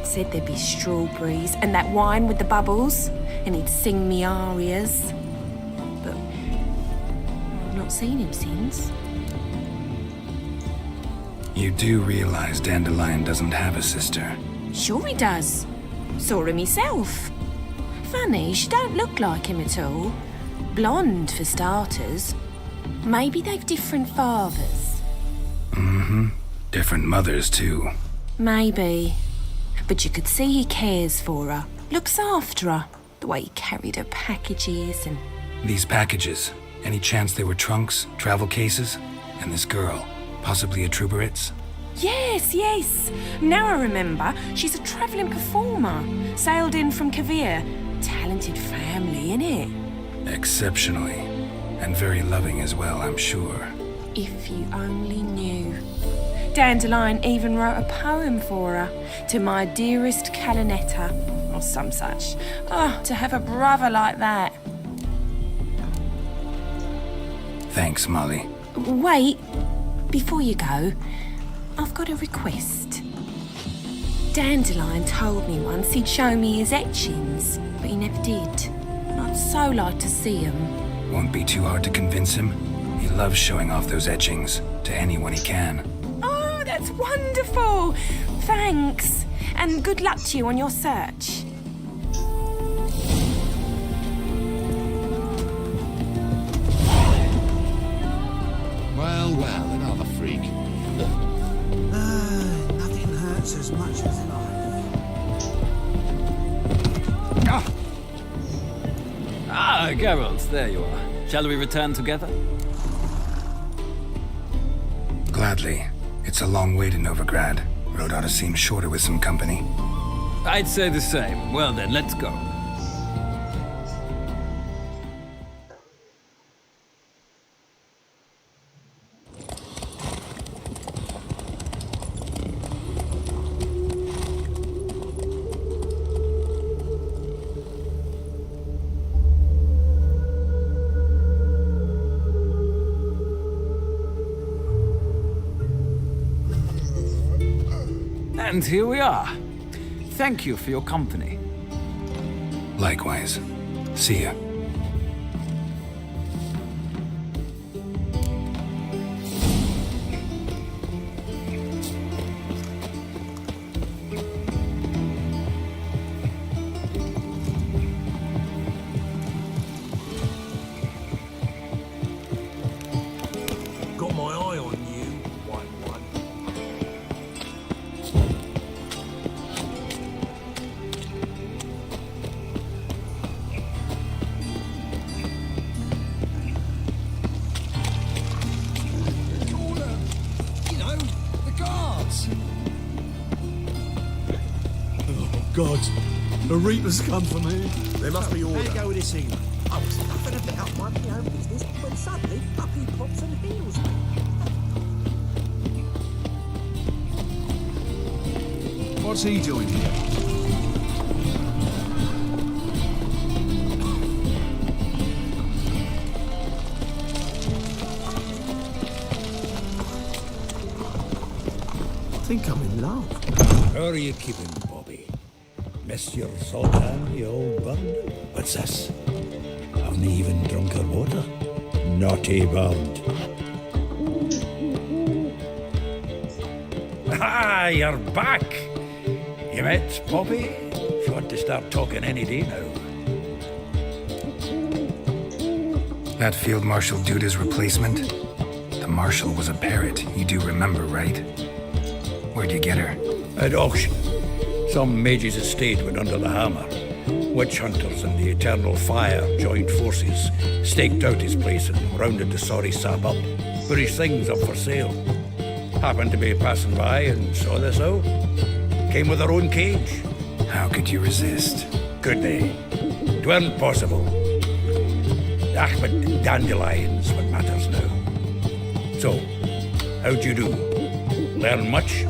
Said there'd be strawberries and that wine with the bubbles, and he'd sing me arias. But I've not seen him since. You do realize Dandelion doesn't have a sister? Sure he does. Saw her myself. Funny, she don't look like him at all. Blonde, for starters. Maybe they've different fathers. Different mothers, too. Maybe. But you could see he cares for her. Looks after her. The way he carried her packages and... These packages, any chance they were trunks, travel cases? And this girl, possibly a Truberitz? Yes. Now I remember. She's a travelling performer. Sailed in from Cavill. Talented family, innit? Exceptionally. And very loving as well, I'm sure. If you only knew. Dandelion even wrote a poem for her. To my dearest Calinetta. Or some such. Oh, to have a brother like that. Thanks, Molly. Wait. Before you go, I've got a request. Dandelion told me once he'd show me his etchings, but he never did. I'd so like to see them. Won't be too hard to convince him. He loves showing off those etchings to anyone he can. Oh, that's wonderful! Thanks, and good luck to you on your search. Well, another freak. Nothing hurts as much as life. Ah, Geralt, there you are. Shall we return together? Gladly. It's a long way to Novigrad. Road ought to seem shorter with some company. I'd say the same. Well then, let's go. And here we are. Thank you for your company. Likewise. See ya. Got my eye on you, 1-1. God, the Reapers come for me. There must be order. How you go with this evening? I was nothing about my own business, when suddenly up he pops and heals me. What's he doing here? I think I'm in love. How are you keeping, Bobby? Miss your sultan, you old bird? What's this? Haven't even drunk her water? Naughty bird. Ah, you're back! You met Bobby? She want to start talking any day now. That Field Marshal Duda's replacement? The Marshal was a parrot, you do remember, right? Where'd you get her? At auction. Some mage's estate went under the hammer. Witch hunters and the Eternal Fire joined forces, staked out his place and rounded the sorry sap up. Put his things up for sale. Happened to be passing by and saw this out. Came with her own cage. How could you resist? Could they? It weren't possible. But dandelions what matters now. So, how'd you do? Learn much?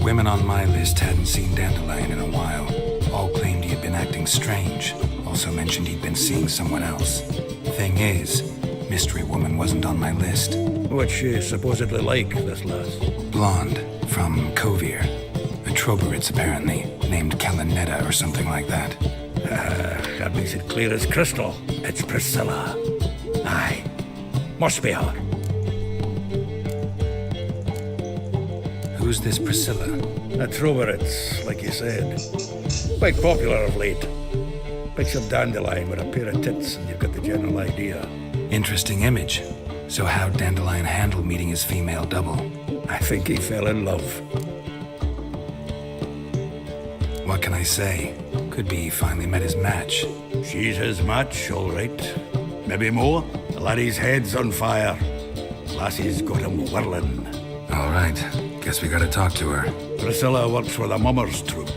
Women on my list hadn't seen Dandelion in a while. All claimed he had been acting strange. Also mentioned he'd been seeing someone else. Thing is, Mystery Woman wasn't on my list. What's she supposedly like, this lass? Blonde, from Kovir. A Troberitz, apparently, named Kalanetta or something like that. That makes it clear as crystal. It's Priscilla. Aye. Must be her. Who's this Priscilla? A Troberitz, like you said. Quite popular of late. Picture Dandelion with a pair of tits and you've got the general idea. Interesting image. So how'd Dandelion handle meeting his female double? I think he fell in love. What can I say? Could be he finally met his match. She's his match, all right. Maybe more. The laddie's head's on fire. Lassie's got him whirling. All right. Guess we gotta talk to her. Priscilla works for the Mummers troupe.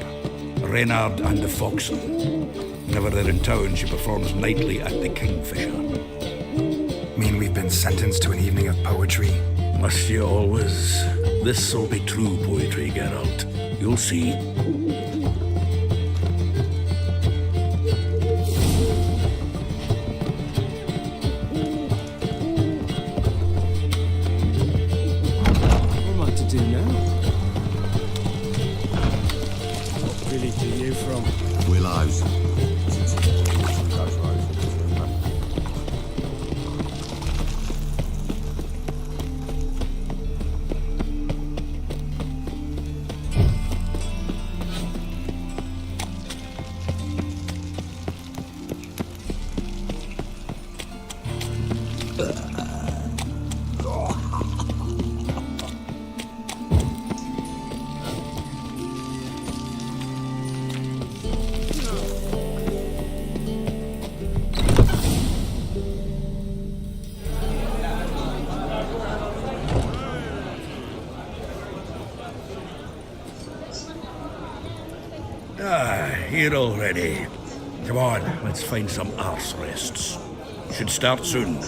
Reynard and the Foxen. Never there in town, she performs nightly at the Kingfisher. Mean we've been sentenced to an evening of poetry? Must you always? This'll be true poetry, Geralt. You'll see. Here already. Come on, let's find some arse rests. Should start soon.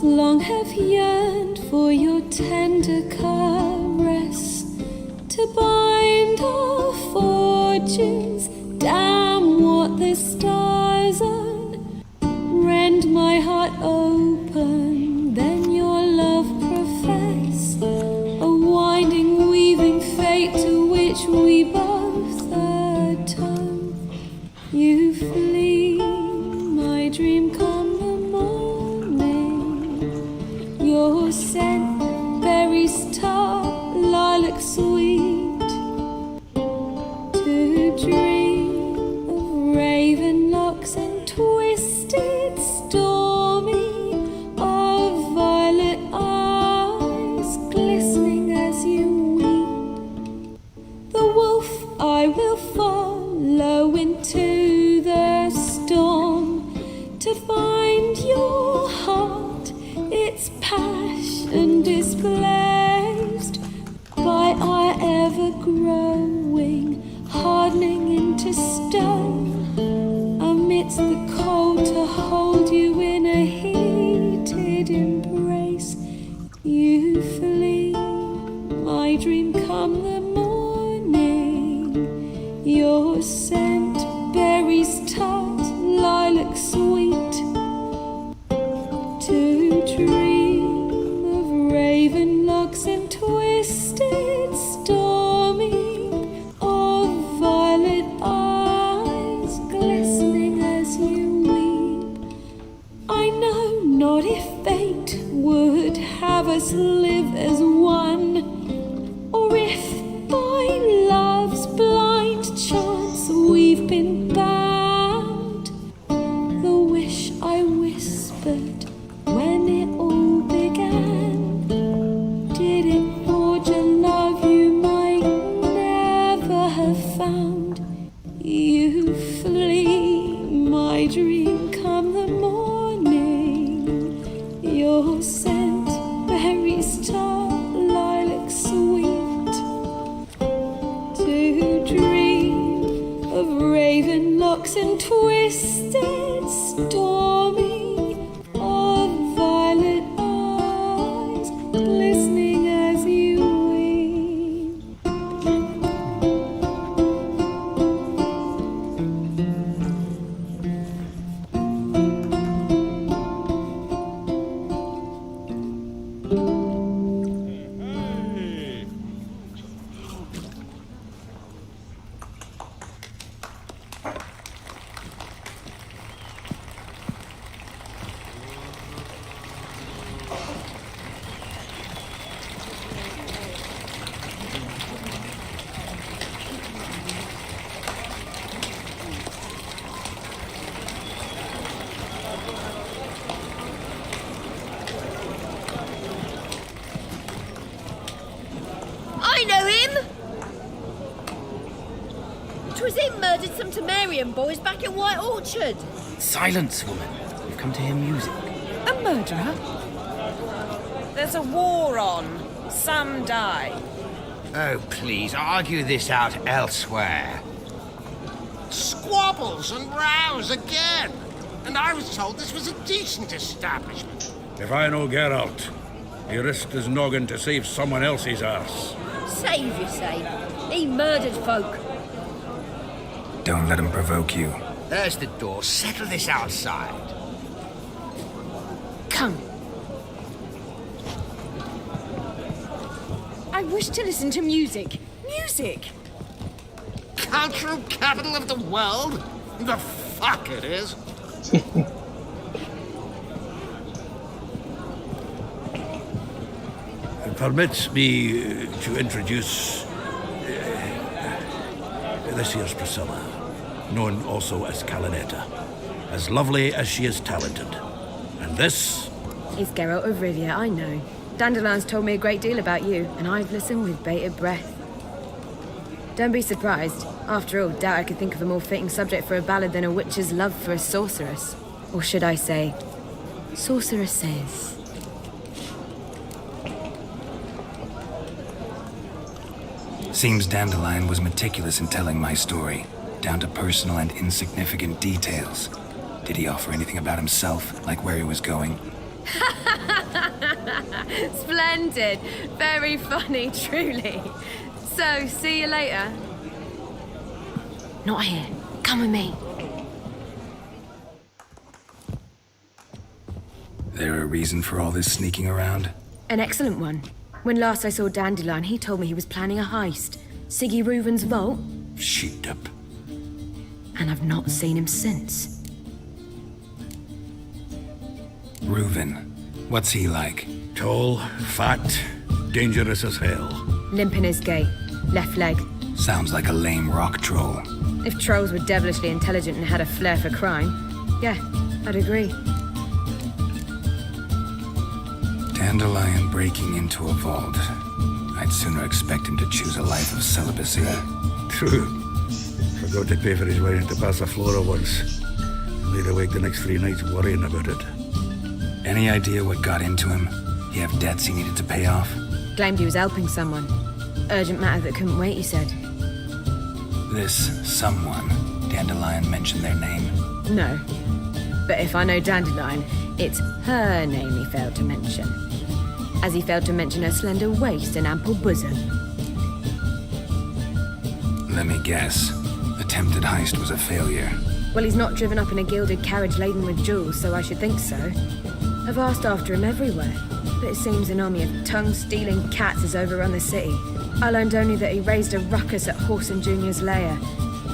long have yearned for your tender caress, to bind our fortunes. Damn what the stars on, rend my heart open, then your love profess, a winding weaving fate to which we both atone. You flee, my dream come the morning, your scent berries tart. Your scent, berries tart, lilac sweet. To dream of raven locks and twisted stormy, of violet eyes glistening as you weep. I know not if fate would have us live as one, or if by love's blind chance we've been bound. The wish I whispered when it all began, did it forge a love you might never have found? You flee, my dream, come the morning. Your scent, berries tart, lilac sweet. To dream of raven locks and twisted stormy, of violet eyes glistening as you weep. I know him! 'Twas him murdered some Temerian boys back in White Orchard. Silence, woman. We've come to hear music. A murderer? There's a war on. Some die. Oh, please, argue this out elsewhere. Squabbles and rows again. And I was told this was a decent establishment. If I know Geralt, he risked his noggin to save someone else's arse. Save, you say? He murdered folk. Don't let him provoke you. There's the door. Settle this outside. Come. I wish to listen to music. Music! Cultural capital of the world? The fuck it is. Permit me to introduce this here's Priscilla, known also as Calinetta, as lovely as she is talented. And this is Geralt of Rivia, I know. Dandelion's told me a great deal about you, and I've listened with bated breath. Don't be surprised. After all, doubt I could think of a more fitting subject for a ballad than a witch's love for a sorceress. Or should I say, sorceresses. Seems Dandelion was meticulous in telling my story, down to personal and insignificant details. Did he offer anything about himself, like where he was going? Splendid. Very funny, truly. So, see you later. Not here. Come with me. There a reason for all this sneaking around? An excellent one. When last I saw Dandelion, he told me he was planning a heist. Siggy Reuven's vault. Sheeped up. And I've not seen him since. Reuven. What's he like? Tall, fat, dangerous as hell. Limp in his gait. Left leg. Sounds like a lame rock troll. If trolls were devilishly intelligent and had a flair for crime, yeah, I'd agree. Dandelion breaking into a vault. I'd sooner expect him to choose a life of celibacy. True. Forgot to pay for his way into Passaflora once. Laid awake the next 3 nights worrying about it. Any idea what got into him? He have debts he needed to pay off? Claimed he was helping someone. Urgent matter that couldn't wait, he said. This someone, Dandelion mentioned their name? No. But if I know Dandelion, it's her name he failed to mention. As he failed to mention her slender waist and ample bosom. Let me guess. A heist was a failure. Well, he's not driven up in a gilded carriage laden with jewels, so I should think so. I've asked after him everywhere, but it seems an army of tongue-stealing cats has overrun the city. I learned only that he raised a ruckus at Whoreson Jr.'s lair.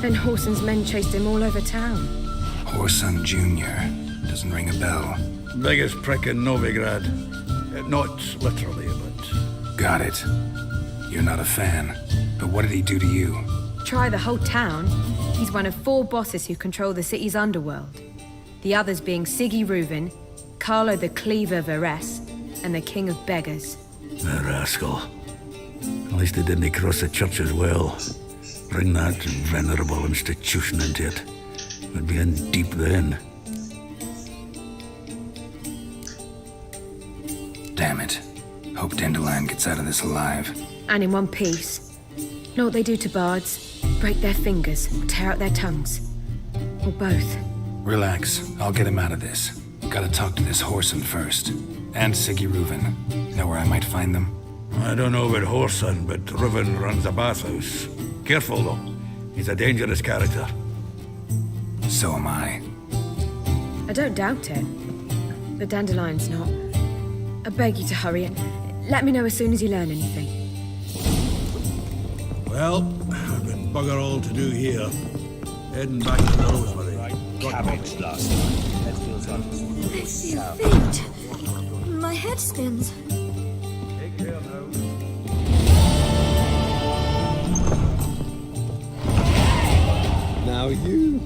Then Whoreson's men chased him all over town. Whoreson Jr. Doesn't ring a bell. Biggest prick in Novigrad. Not literally, but... Got it. You're not a fan. But what did he do to you? Try the whole town. He's one of 4 bosses who control the city's underworld. The others being Siggy Reuven, Carlo the Cleaver Varese, and the King of Beggars. The rascal. At least they didn't cross the church as well. Bring that venerable institution into it. We'd be in deep then. Damn it. Hope Dandelion gets out of this alive. And in one piece. Know what they do to bards? Break their fingers, or tear out their tongues. Or both. Relax. I'll get him out of this. Gotta talk to this Whoreson first. And Siggy Reuven. Know where I might find them? I don't know about Whoreson, but Reuven runs a bathhouse. Careful, though. He's a dangerous character. So am I. I don't doubt it. But Dandelion's not. I beg you to hurry it. Let me know as soon as you learn anything. Well, I've been bugger all to do here. Heading back to the Rosemary. Cabbage last night. Head feels like I feel faint. My head spins. Take care now. Now you.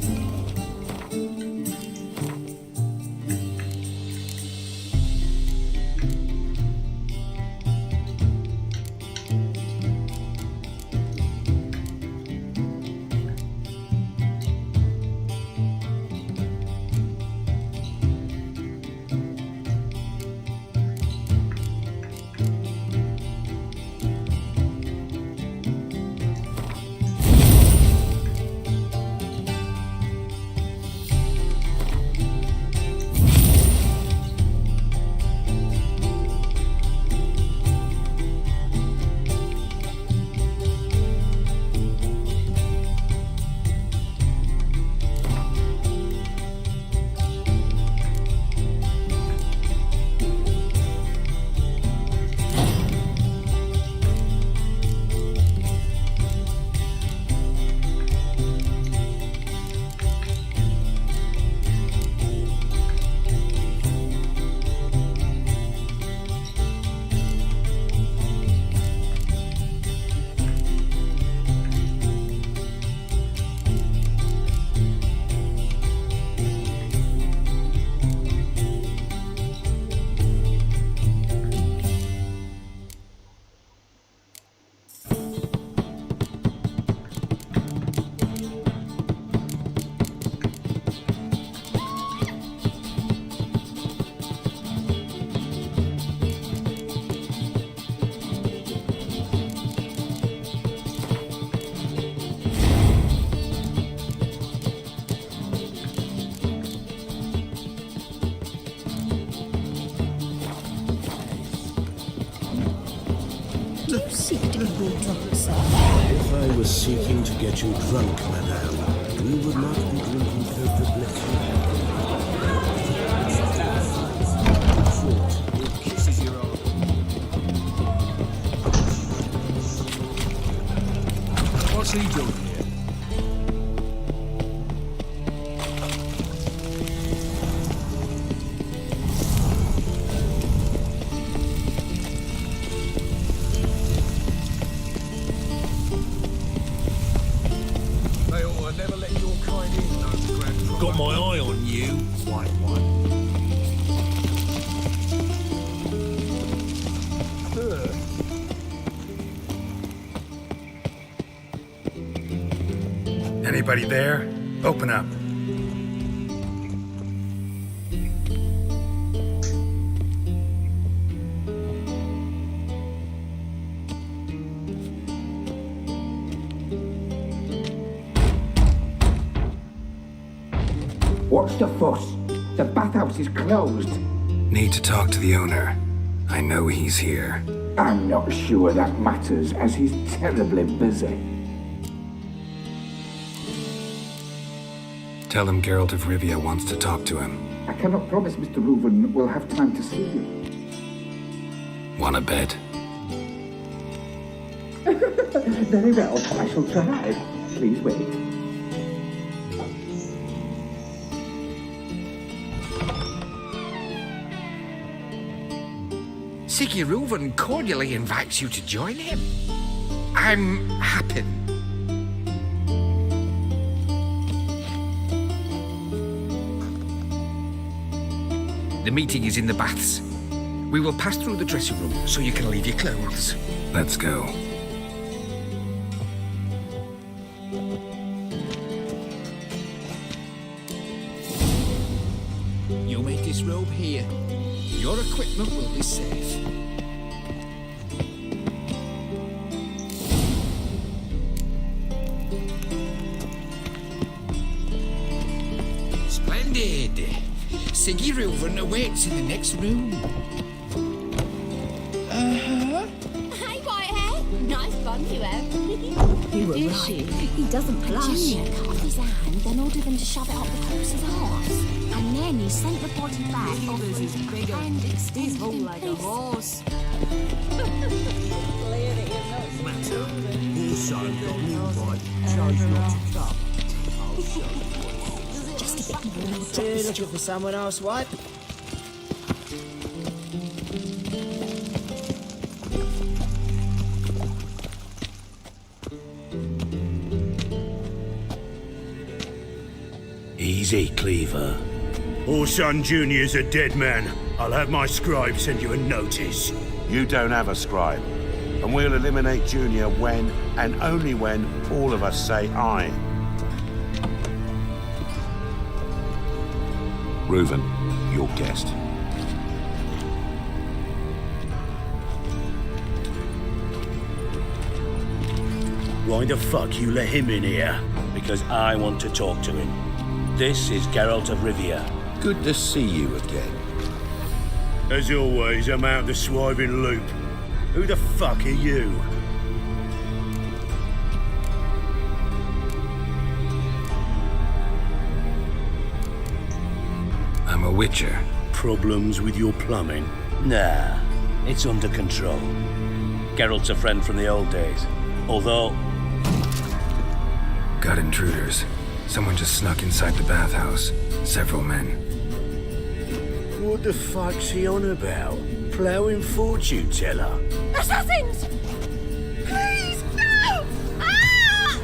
Do you seek to be brought drunk, sir? If I was seeking to get you drunk, madame, we would not be drinking Coca What's he doing here? Got my eye on you, white one. Anybody there? Open up. What's the fuss? The bathhouse is closed. Need to talk to the owner. I know he's here. I'm not sure that matters, as he's terribly busy. Tell him Geralt of Rivia wants to talk to him. I cannot promise Mr. Reuven will have time to see you. Want a bet? Very well, I shall try. Please wait. Siggy Reuven cordially invites you to join him. I'm happy. The meeting is in the baths. We will pass through the dressing room so you can leave your clothes. Let's go. You'll make this robe here. Your equipment will be safe. Splendid! Siggy Reuven awaits in the next room. Uh-huh. Hey, Whitehair. Nice bun you have. You were right. He doesn't blush. Junior cut off his hand, then ordered them to shove it up the corpse's arse. And then he sent the body back offering is bigger. and extended He's whole in like a pieces. horse. Matter. Also, the blue boy chose not to come. Just a bit more. You looking for someone else, White? Easy, Cleaver. Orson Jr.'s a dead man. I'll have my scribe send you a notice. You don't have a scribe. And we'll eliminate Junior when, and only when, all of us say aye. Reuven, your guest. Why the fuck you let him in here? Because I want to talk to him. This is Geralt of Rivia. Good to see you again. As always, I'm out the swiving loop. Who the fuck are you? I'm a witcher. Problems with your plumbing? Nah, it's under control. Geralt's a friend from the old days. Although... Got intruders. Someone just snuck inside the bathhouse. Several men. What the fuck's he on about? Ploughing fortune teller? Assassins! Please, no! Ah!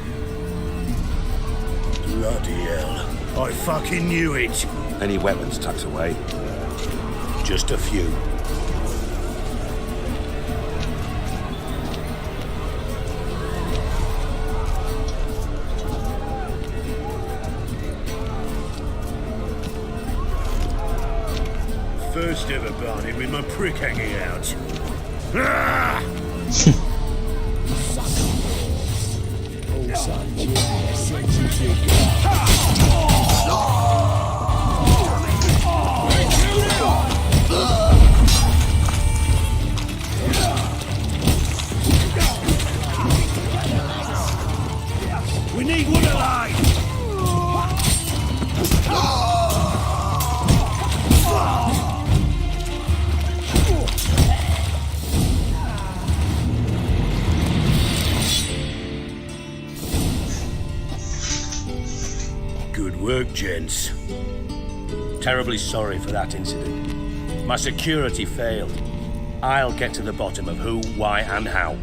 Bloody hell. I fucking knew it. Any weapons tucked away? Just a few. First ever barney with my prick hanging out. Ah! We need one alive! Good work, gents. Terribly sorry for that incident. My security failed. I'll get to the bottom of who, why, and how.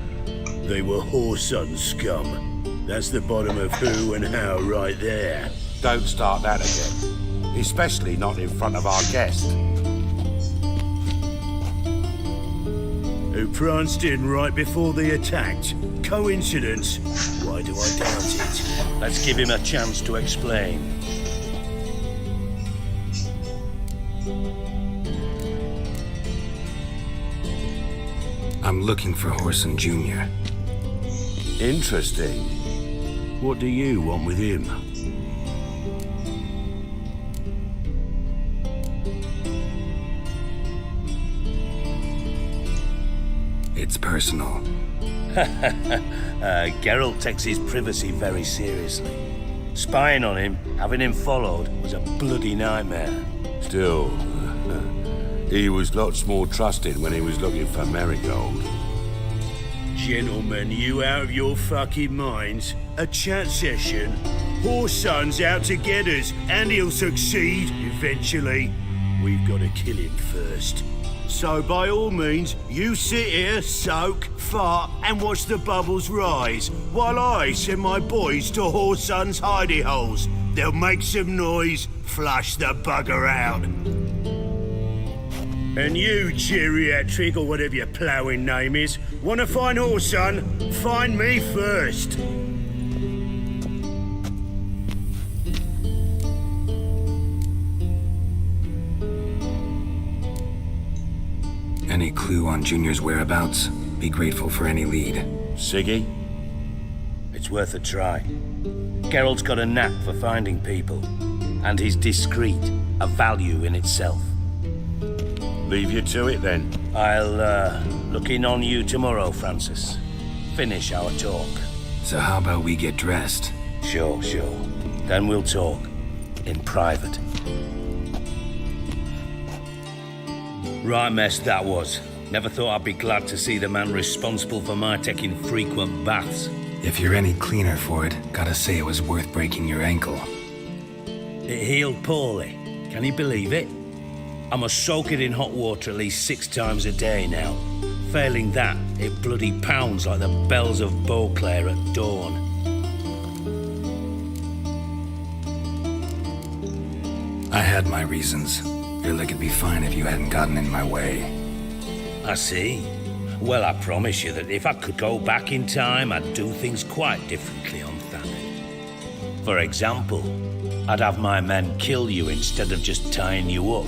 They were whoreson scum. That's the bottom of who and how right there. Don't start that again. Especially not in front of our guest. Who pranced in right before they attacked. Coincidence? Why do I doubt it? Let's give him a chance to explain. I'm looking for Whoreson Jr. Interesting. What do you want with him? It's personal. Geralt takes his privacy very seriously. Spying on him, having him followed, was a bloody nightmare. Still, he was lots more trusted when he was looking for Marigold. Gentlemen, you out of your fucking minds? A chat session? Whoreson's out to get us, and he'll succeed eventually. We've got to kill him first. So by all means, you sit here, soak, fart, and watch the bubbles rise, while I send my boys to Whoreson's hidey holes. They'll make some noise, flush the bugger out. And you, geriatric, or whatever your ploughing name is, wanna find Whoreson? Find me first. Any clue on Junior's whereabouts? Be grateful for any lead. Siggy? It's worth a try. Geralt's got a knack for finding people, and he's discreet, a value in itself. Leave you to it then. I'll look in on you tomorrow, Francis. Finish our talk. So how about we get dressed? Sure. Then we'll talk. In private. Right mess that was. Never thought I'd be glad to see the man responsible for my taking frequent baths. If you're any cleaner for it, gotta say it was worth breaking your ankle. It healed poorly. Can you believe it? I must soak it in hot water at least 6 times a day now. Failing that, it bloody pounds like the bells of Beauclair at dawn. I had my reasons. Feel like it'd be fine if you hadn't gotten in my way. I see. Well, I promise you that if I could go back in time, I'd do things quite differently on Thanet. For example, I'd have my men kill you instead of just tying you up.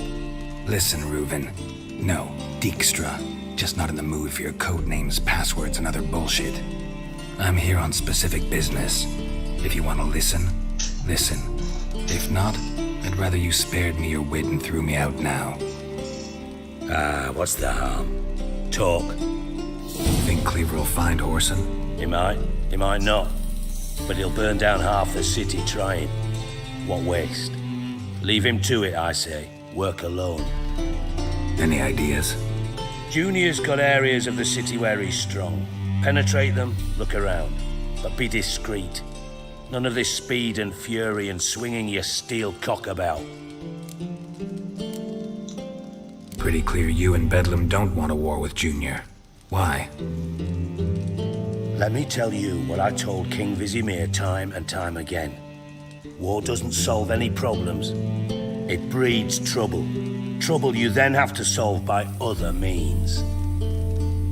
Listen, Reuven. No, Dijkstra. Just not in the mood for your code names, passwords, and other bullshit. I'm here on specific business. If you want to listen, listen. If not, I'd rather you spared me your wit and threw me out now. What's the harm? Talk. Think Cleaver will find Whoreson? He might not. But he'll burn down half the city trying. What waste? Leave him to it, I say. Work alone. Any ideas? Junior's got areas of the city where he's strong. Penetrate them, look around. But be discreet. None of this speed and fury and swinging your steel cock about. Pretty clear you and Bedlam don't want a war with Junior. Why? Let me tell you what I told King Vizimir time and time again. War doesn't solve any problems. It breeds trouble. Trouble you then have to solve by other means.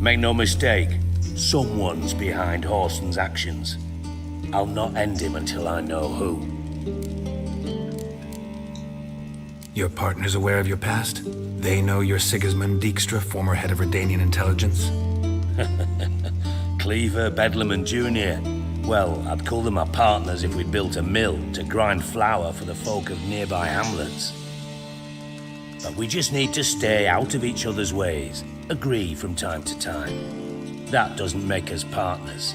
Make no mistake, someone's behind Whoreson's actions. I'll not end him until I know who. Your partner's aware of your past? They know you're Sigismund Dijkstra, former head of Redanian intelligence? Cleaver, Bedlam and Junior. Well, I'd call them our partners if we'd built a mill to grind flour for the folk of nearby hamlets. But we just need to stay out of each other's ways, agree from time to time. That doesn't make us partners.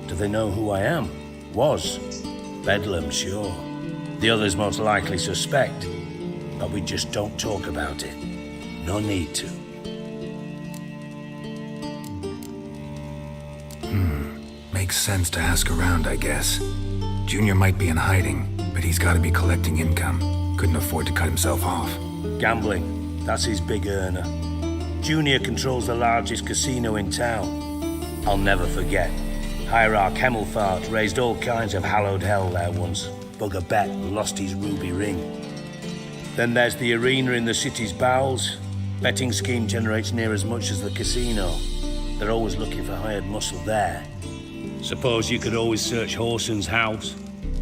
Do they know who I am? Was. Bedlam, sure. The others most likely suspect. But we just don't talk about it. No need to. Makes sense to ask around, I guess. Junior might be in hiding, but he's got to be collecting income. Couldn't afford to cut himself off. Gambling. That's his big earner. Junior controls the largest casino in town. I'll never forget. Hierarch Hemmelfart raised all kinds of hallowed hell there once. Bugger bet lost his ruby ring. Then there's the arena in the city's bowels. Betting scheme generates near as much as the casino. They're always looking for hired muscle there. Suppose you could always search Whoreson's house,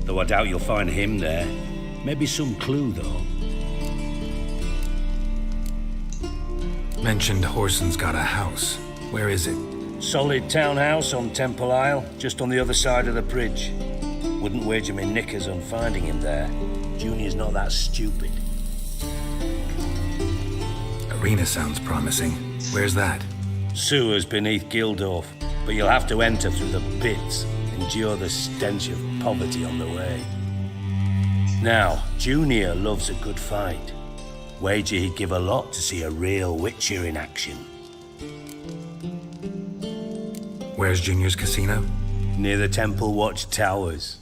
though I doubt you'll find him there. Maybe some clue, though. Mentioned Whoreson's got a house. Where is it? Solid townhouse on Temple Isle, just on the other side of the bridge. Wouldn't wager me knickers on finding him there. Junior's not that stupid. Arena sounds promising. Where's that? Sewers beneath Gildorf, but you'll have to enter through the pits. endure the stench of poverty on the way. Now, Junior loves a good fight. Wager he'd give a lot to see a real Witcher in action. Where's Junior's casino? Near the Temple Watch Towers.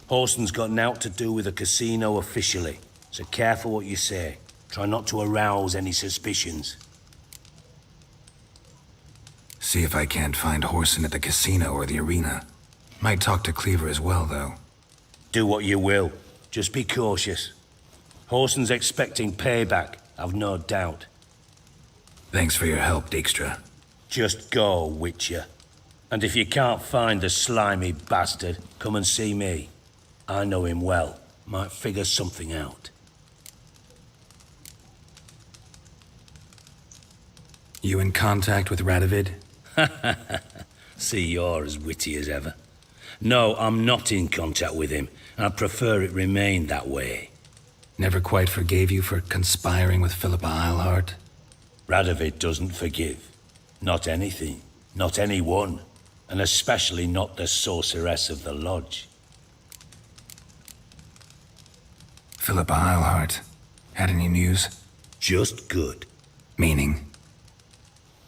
Horson's got naught to do with the casino officially, so careful what you say. Try not to arouse any suspicions. See if I can't find Horson at the casino or the arena. Might talk to Cleaver as well, though. Do what you will. Just be cautious. Horson's expecting payback, I've no doubt. Thanks for your help, Dijkstra. Just go, Witcher. And if you can't find the slimy bastard, come and see me. I know him well. Might figure something out. You in contact with Radovid? See, you're as witty as ever. No, I'm not in contact with him. I'd prefer it remained that way. Never quite forgave you for conspiring with Philippa Eilhart? Radovid doesn't forgive. Not anything. Not anyone. And especially not the sorceress of the lodge. Philippa Eilhart. Had any news? Just good. Meaning?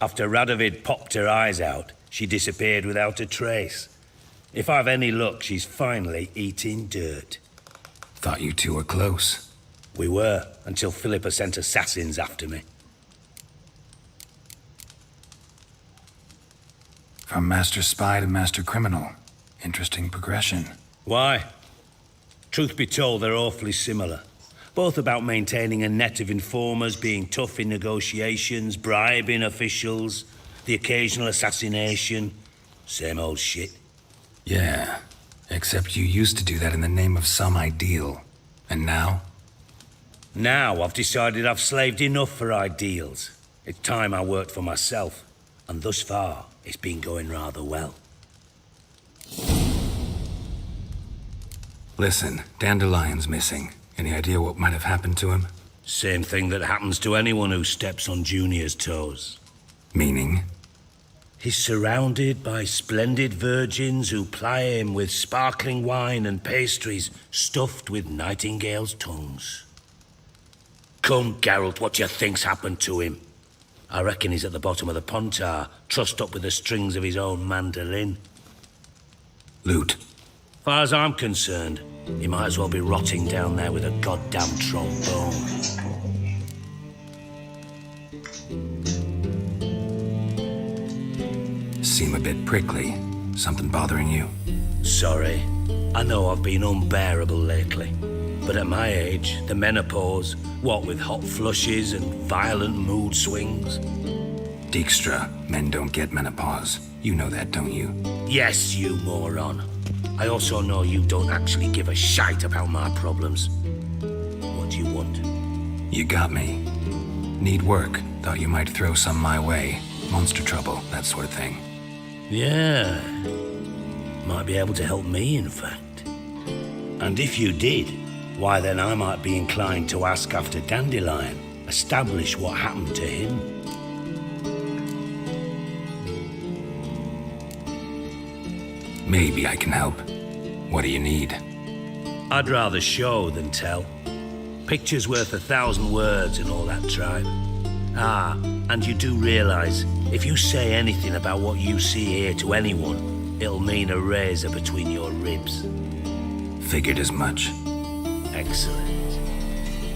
After Radovid popped her eyes out, she disappeared without a trace. If I've any luck, she's finally eating dirt. Thought you two were close. We were, until Philippa sent assassins after me. From master spy to master criminal. Interesting progression. Why? Truth be told, they're awfully similar. Both about maintaining a net of informers, being tough in negotiations, bribing officials, the occasional assassination. Same old shit. Yeah, except you used to do that in the name of some ideal. And now? Now I've decided I've slaved enough for ideals. It's time I worked for myself. And thus far, it's been going rather well. Listen, Dandelion's missing. Any idea what might have happened to him? Same thing that happens to anyone who steps on Junior's toes. Meaning? He's surrounded by splendid virgins who ply him with sparkling wine and pastries stuffed with nightingales' tongues. Come, Geralt, what do you think's happened to him? I reckon he's at the bottom of the Pontar, trussed up with the strings of his own mandolin. Loot. Far as I'm concerned, he might as well be rotting down there with a goddamn trombone. Seem a bit prickly. Something bothering you? Sorry. I know I've been unbearable lately. But at my age, the menopause, what with hot flushes and violent mood swings. Dijkstra, men don't get menopause. You know that, don't you? Yes, you moron. I also know you don't actually give a shite about my problems. What do you want? You got me. Need work. Thought you might throw some my way. Monster trouble, that sort of thing. Yeah. Might be able to help me, in fact. And if you did, why then I might be inclined to ask after Dandelion. Establish what happened to him. Maybe I can help. What do you need? I'd rather show than tell. Picture's worth 1,000 words and all that tribe. Ah, and you do realize, if you say anything about what you see here to anyone, it'll mean a razor between your ribs. Figured as much. Excellent.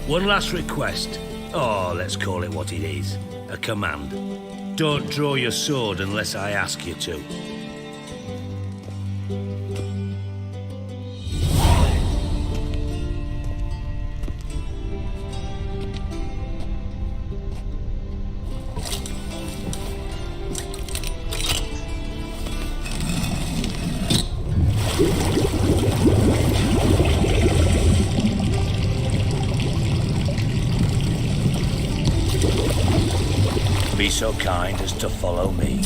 One last request. Oh, let's call it what it is. A command. Don't draw your sword unless I ask you to. Be so kind as to follow me.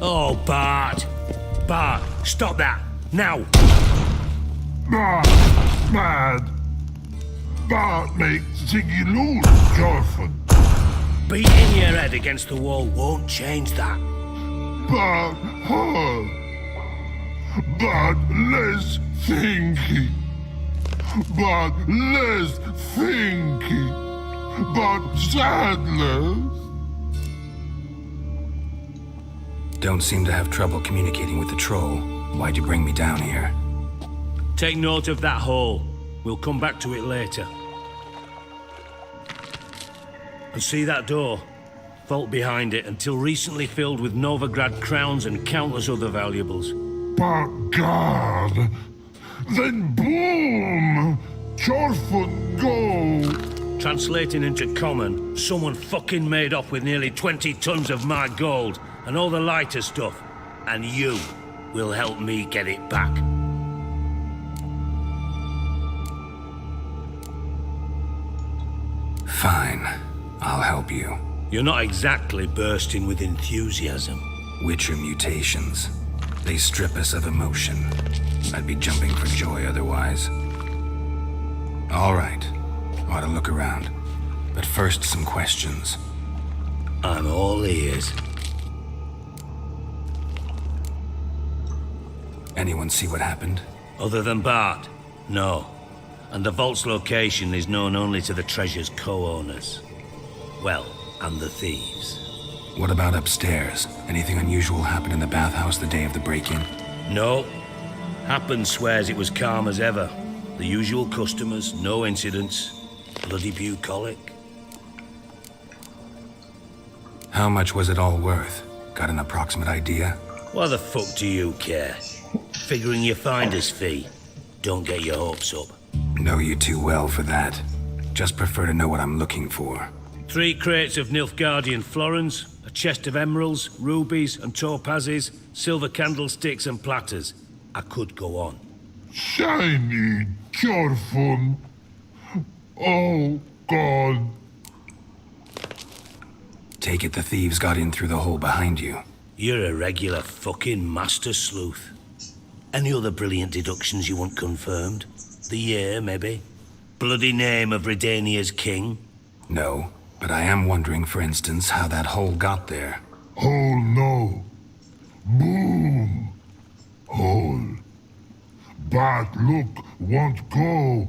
Oh, Bart! Bart, stop that! Now! Mad! Bart makes Ziggy lose, Jorfin. Beating your head against the wall won't change that. Bart hard. Bart less thinky. Bart less thinky. Bart sadless. Don't seem to have trouble communicating with the troll. Why'd you bring me down here? Take note of that hole. We'll come back to it later. And see that door? Vault behind it, until recently filled with Novigrad crowns and countless other valuables. But God! Then boom! Jorfin go! Translating into common, someone fucking made off with nearly 20 tons of my gold and all the lighter stuff. And you will help me get it back. Fine. I'll help you. You're not exactly bursting with enthusiasm. Witcher mutations. They strip us of emotion. I'd be jumping for joy otherwise. All right. Ought to look around. But first, some questions. I'm all ears. Anyone see what happened? Other than Bart? No. And the vault's location is known only to the treasure's co-owners. Well, and the thieves. What about upstairs? Anything unusual happen in the bathhouse the day of the break-in? No. Happen swears it was calm as ever. The usual customers, no incidents. Bloody bucolic. How much was it all worth? Got an approximate idea? Why the fuck do you care? Figuring your finder's fee. Don't get your hopes up. Know you too well for that. Just prefer to know what I'm looking for. 3 crates of Nilfgaardian florins, a chest of emeralds, rubies and topazes, silver candlesticks and platters. I could go on. Shiny Jorfin. Oh, God. Take it the thieves got in through the hole behind you. You're a regular fucking master sleuth. Any other brilliant deductions you want confirmed? The year, maybe? Bloody name of Redania's king? No, but I am wondering, for instance, how that hole got there. Hole no. Boom. Hole. Bad look won't go.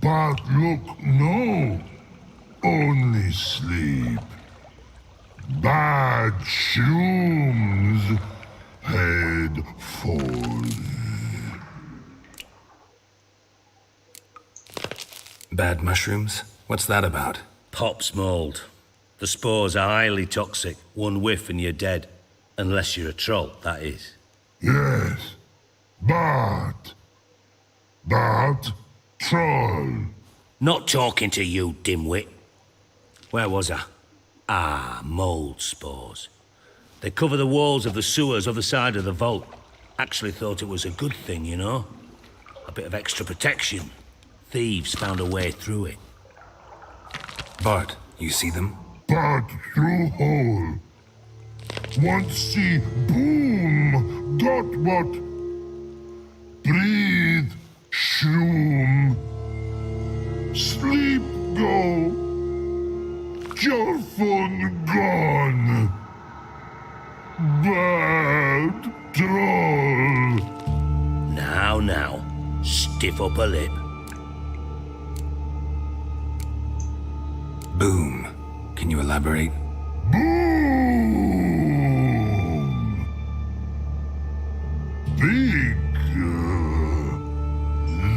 Bad look no. Only sleep. Bad shrooms. Head falls. Bad mushrooms? What's that about? Pop's mold. The spores are highly toxic. One whiff and you're dead. Unless you're a troll, that is. Yes. Bad. Bad troll. Not talking to you, dimwit. Where was I? Ah, mold spores. They cover the walls of the sewers other side of the vault. Actually thought it was a good thing, you know? A bit of extra protection. Thieves found a way through it. Bart, you see them? Bad through hole. Want see boom. Got what? Breathe. Shroom. Sleep go. Jorfin gone. Bad troll. Now, stiff up a lip. Boom. Can you elaborate? Boom. Big.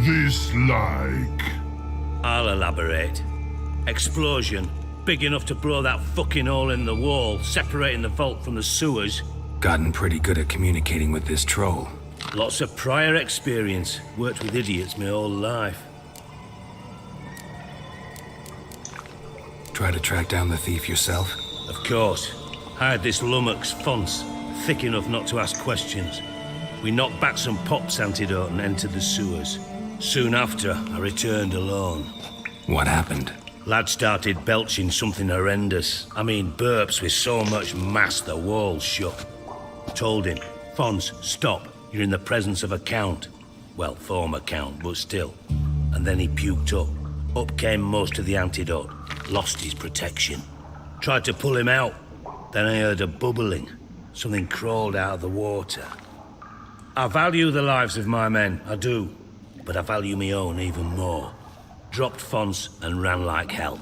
This like. I'll elaborate. Explosion. Big enough to blow that fucking hole in the wall, separating the vault from the sewers. Gotten pretty good at communicating with this troll. Lots of prior experience. Worked with idiots my whole life. Try to track down the thief yourself? Of course. Hired this lummox Fonce, thick enough not to ask questions. We knocked back some Pop's antidote and entered the sewers. Soon after, I returned alone. What happened? Lad started belching something horrendous. I mean, burps with so much mass the walls shook. Told him, Fons, stop. You're in the presence of a count. Well, former count, but still. And then he puked up. Up came most of the antidote. Lost his protection. Tried to pull him out. Then I heard a bubbling. Something crawled out of the water. I value the lives of my men, I do. But I value my own even more. Dropped Fons and ran like hell.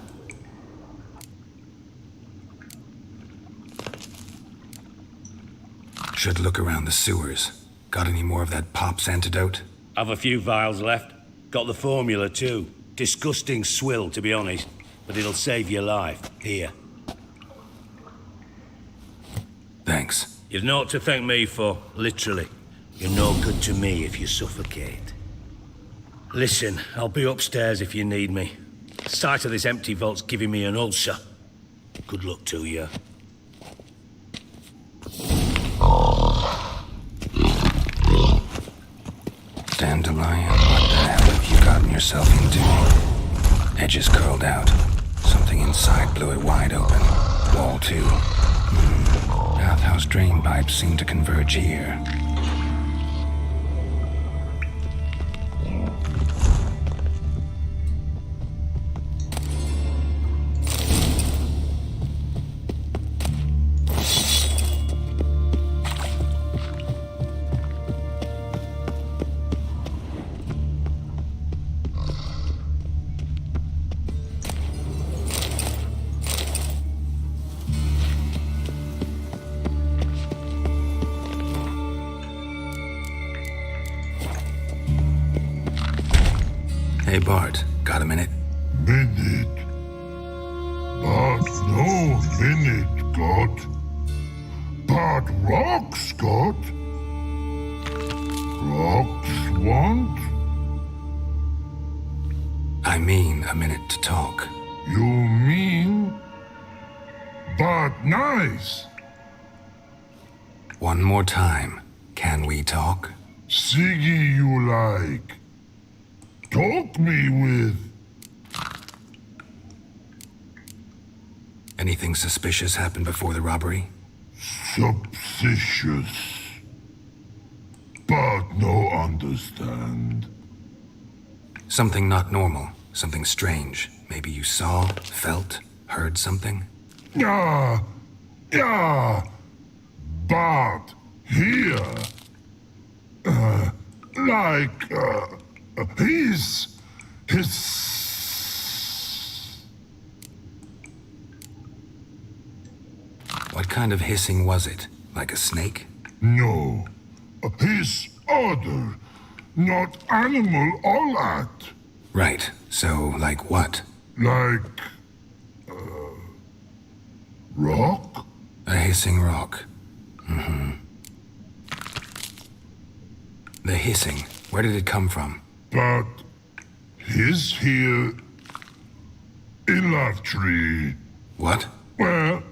Should look around the sewers. Got any more of that Pop's antidote? Have a few vials left. Got the formula too. Disgusting swill, to be honest. But it'll save your life. Here. Thanks. You've naught to thank me for, literally. You're no good to me if you suffocate. Listen, I'll be upstairs if you need me. Sight of this empty vault's giving me an ulcer. Good luck to you. Dandelion, what the hell have you gotten yourself into? Edges curled out. Something inside blew it wide open. Wall too. Bathhouse drain pipes seem to converge here. Hey Bart, got a minute? Minute? But no minute, got. But rocks, got. Rocks want? I mean a minute to talk. You mean? But nice. One more time. Can we talk? Siggy you like. Talk me with. Anything suspicious happened before the robbery? Suspicious. But no understand. Something not normal. Something strange. Maybe you saw, felt, heard something? Yeah. But here. His. What kind of hissing was it? Like a snake? No. His other. Not animal all that. Right. So, like what? Like. Rock? A hissing rock. Mm-hmm. The hissing. Where did it come from? But his here in Love Tree. What? Where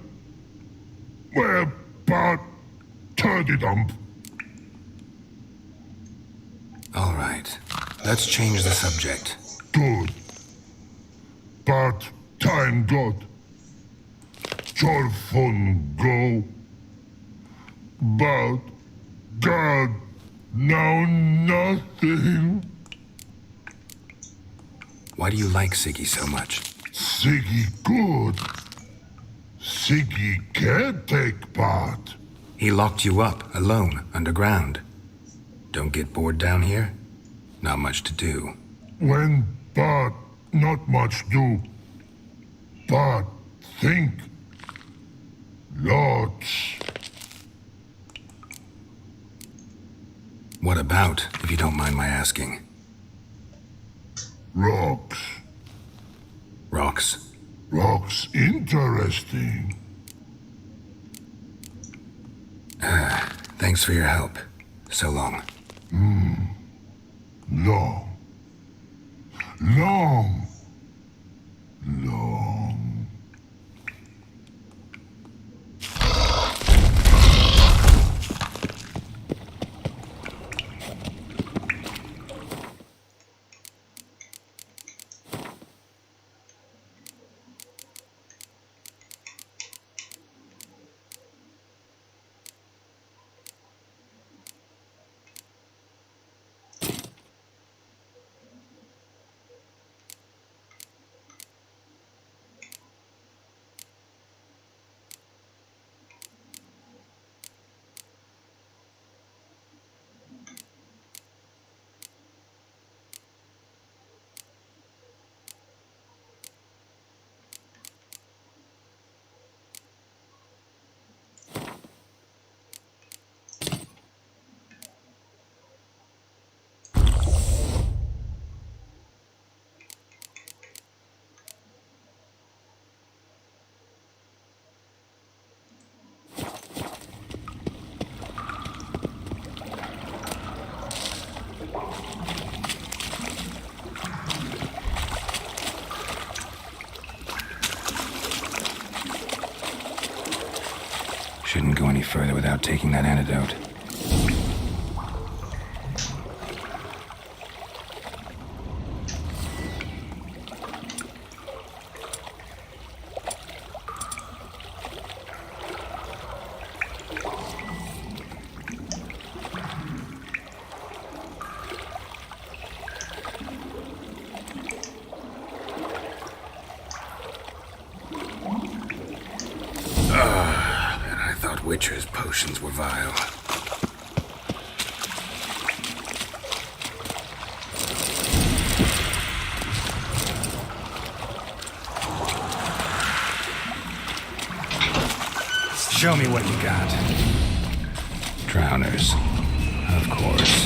but turdy dump. All right. Let's change the subject. Good. But time got. Jorfun go. But God now nothing. Why do you like Siggy so much? Siggy good. Siggy can't take part. He locked you up, alone, underground. Don't get bored down here? Not much to do. When but not much do. But think. Lots. What about, if you don't mind my asking? Rocks. Rocks? Rocks interesting. Thanks for your help. So long. Long. Long. Shouldn't go any further without taking that antidote. Witcher's potions were vile. Show me what you got. Drowners, of course.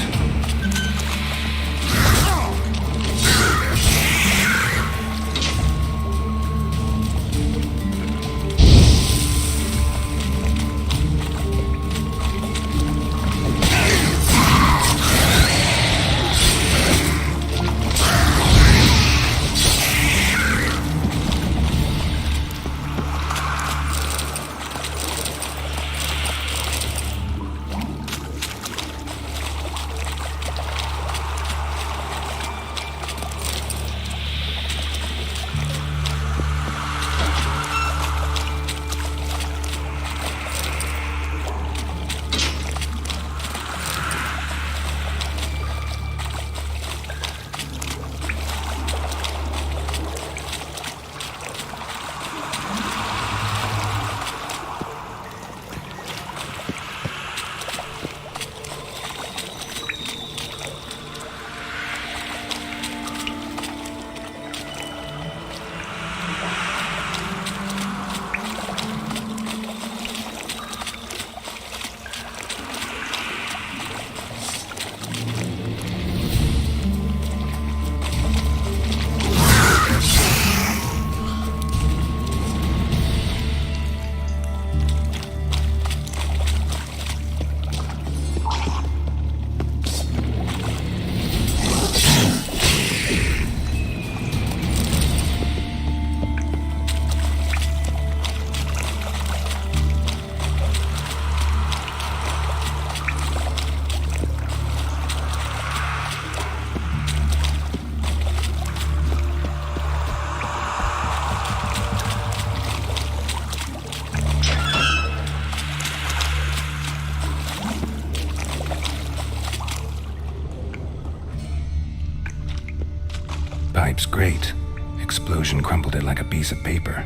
Pipe's great. Explosion crumpled it like a piece of paper.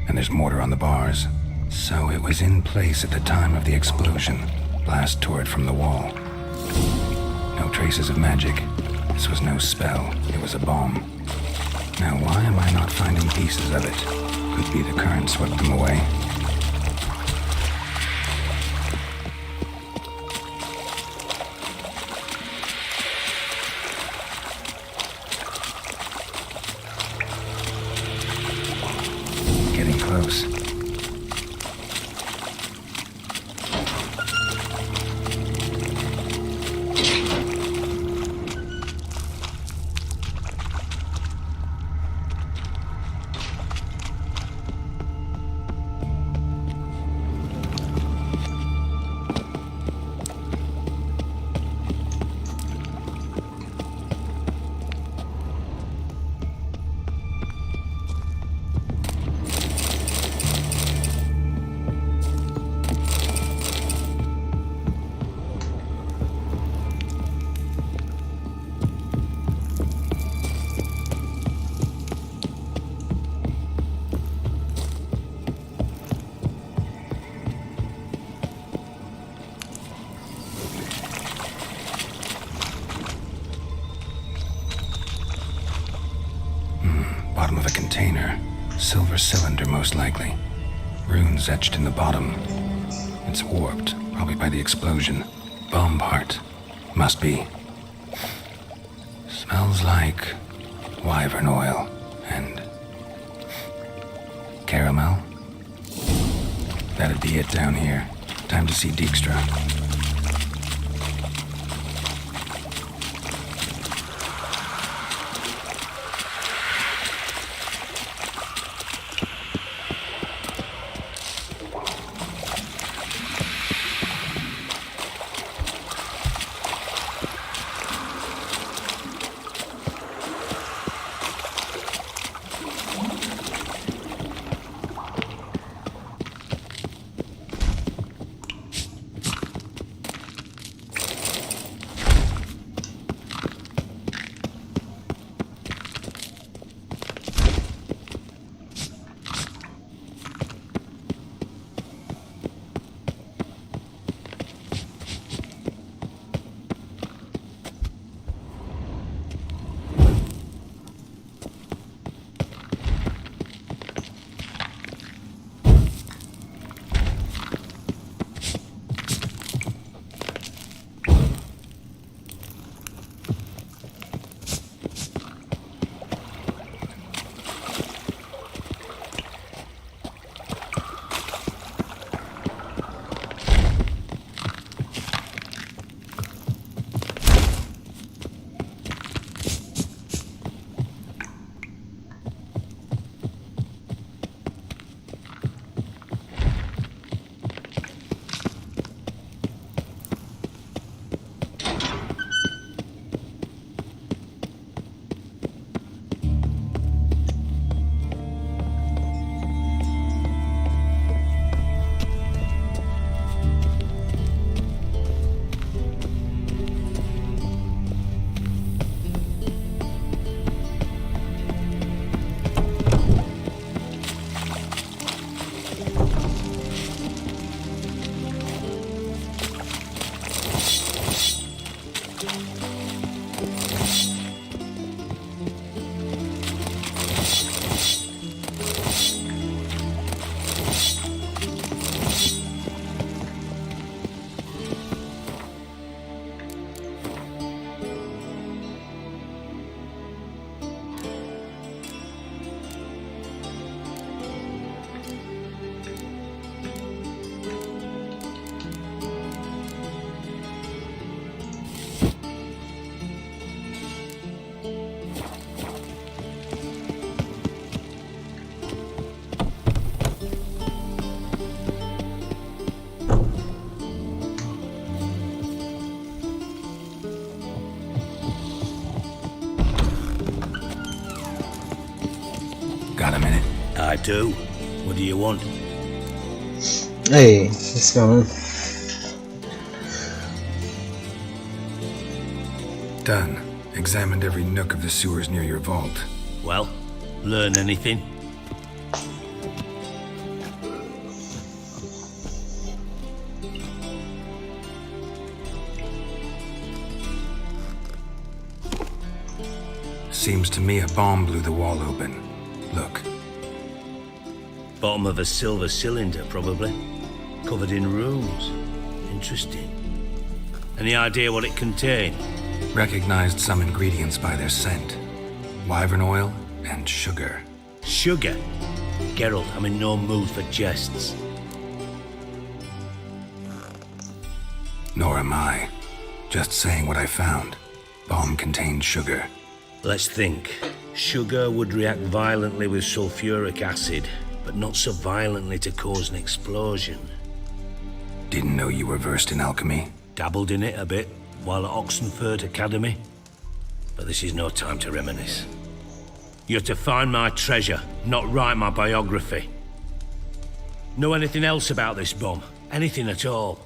And there's mortar on the bars. So it was in place at the time of the explosion. Blast tore it from the wall. No traces of magic. This was no spell. It was a bomb. Now why am I not finding pieces of it? Could be the current swept them away. Getting close. Bottom of a container. Silver cylinder, most likely. Runes etched in the bottom. It's warped, probably by the explosion. Bomb part. Must be. Smells like wyvern oil and caramel. That'd be it down here. Time to see Dijkstra. Do. What do you want? Hey, what's going on? Done. Examined every nook of the sewers near your vault. Well, learn anything? Seems to me a bomb blew the wall open. Look. Bottom of a silver cylinder, probably. Covered in runes. Interesting. Any idea what it contained? Recognized some ingredients by their scent. Wyvern oil and sugar. Sugar? Geralt, I'm in no mood for jests. Nor am I. Just saying what I found. Bomb contained sugar. Let's think. Sugar would react violently with sulfuric acid, but not so violently to cause an explosion. Didn't know you were versed in alchemy. Dabbled in it a bit while at Oxenford Academy. But this is no time to reminisce. You're to find my treasure, not write my biography. Know anything else about this bomb? Anything at all?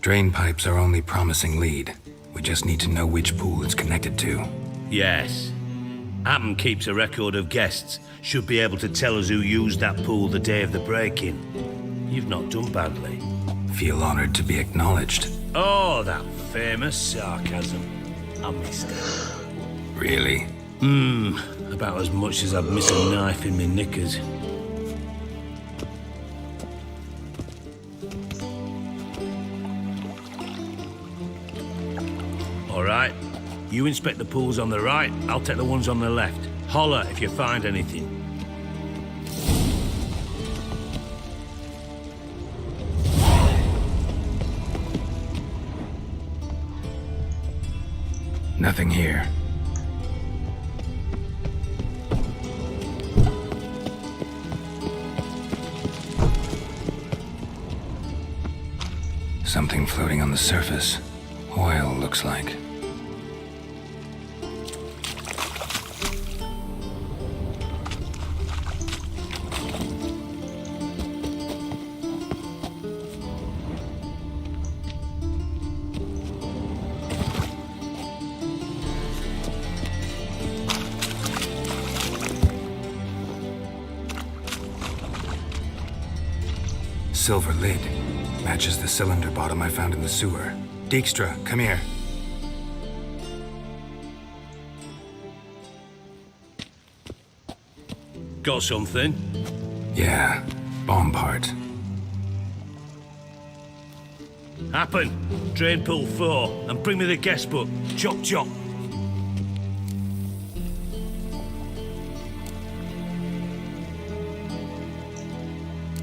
Drain pipes are only promising lead. We just need to know which pool it's connected to. Yes. Appen keeps a record of guests. Should be able to tell us who used that pool the day of the break-in. You've not done badly. Feel honored to be acknowledged. Oh, that famous sarcasm. I missed it. Really? About as much as I'd miss a knife in me knickers. All right. You inspect the pools on the right, I'll take the ones on the left. Holler if you find anything. Nothing here. Something floating on the surface. Oil, looks like. Silver lid. Matches the cylinder bottom I found in the sewer. Dijkstra, come here. Got something? Yeah, bomb part. Happen. Drain pool 4, and bring me the guest book. Chop chop.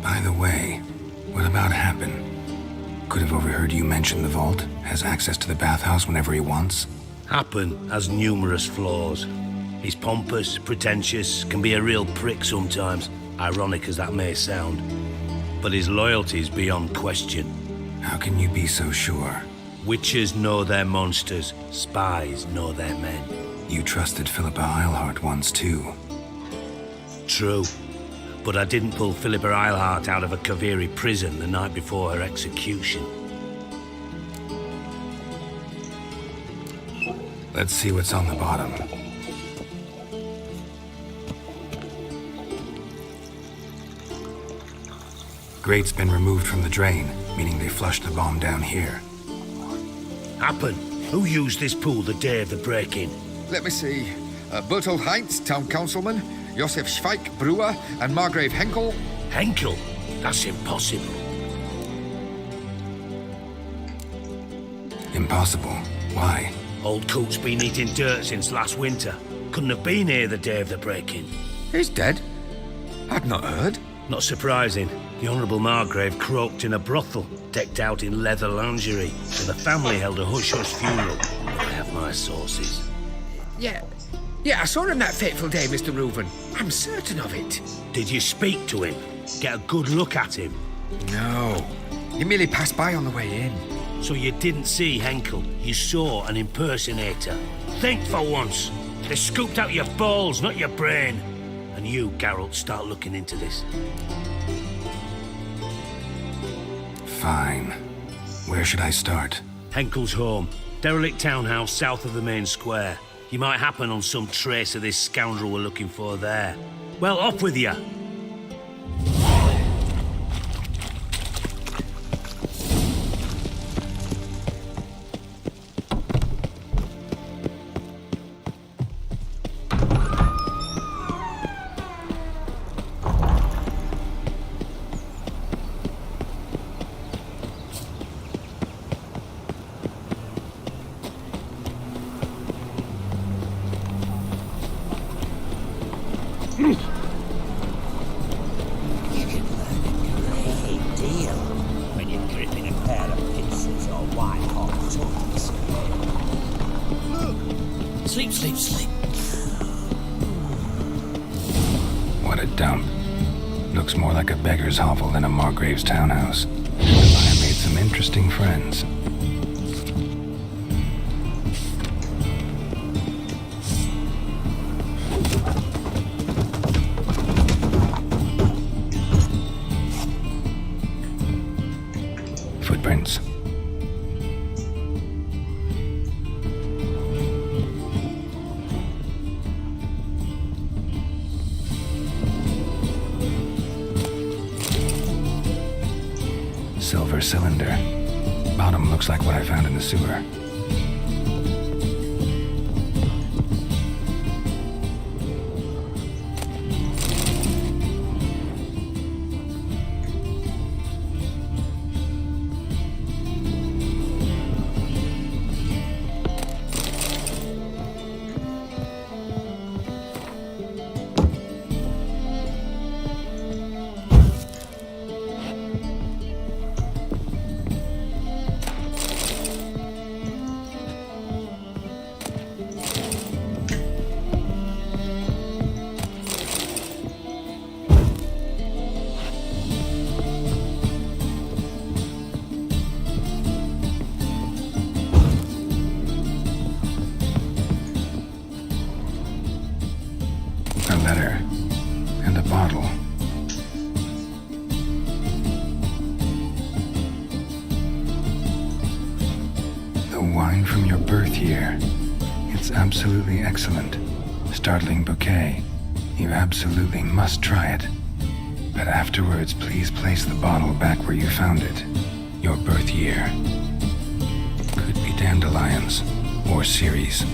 By the way, what about Happen? Could have overheard you mention the vault. Has access to the bathhouse whenever he wants. Happen has numerous flaws. He's pompous, pretentious, can be a real prick sometimes, ironic as that may sound. But his loyalty is beyond question. How can you be so sure? Witches know their monsters, spies know their men. You trusted Philippa Eilhart once too. True. But I didn't pull Philippa Eilhart out of a Kaviri prison the night before her execution. Let's see what's on the bottom. Grate's been removed from the drain, meaning they flushed the bomb down here. Happen. Who used this pool the day of the break-in? Let me see. Bertold Heinz, town councilman, Josef Schweik, brewer, and Margrave Henkel. Henkel? That's impossible. Impossible? Why? Old Coot's been eating dirt since last winter. Couldn't have been here the day of the break-in. He's dead? I'd not heard. Not surprising. The Honourable Margrave croaked in a brothel, decked out in leather lingerie, and the family held a hush-hush funeral. But I have my sources. Yeah, I saw him that fateful day, Mr. Reuven. I'm certain of it. Did you speak to him? Get a good look at him? No. He merely passed by on the way in. So you didn't see Henkel? You saw an impersonator? Think for once. They scooped out your balls, not your brain. And you, Geralt, start looking into this. Fine. Where should I start? Henkel's home. Derelict townhouse south of the main square. You might happen on some trace of this scoundrel we're looking for there. Well, off with you! Hovel than a Margrave's townhouse. I made some interesting friends. Footprints. Silver cylinder. Bottom looks like what I found in the sewer. Absolutely excellent. Startling bouquet. You absolutely must try it. But afterwards, please place the bottle back where you found it. Your birth year. Could be dandelions or Ceres.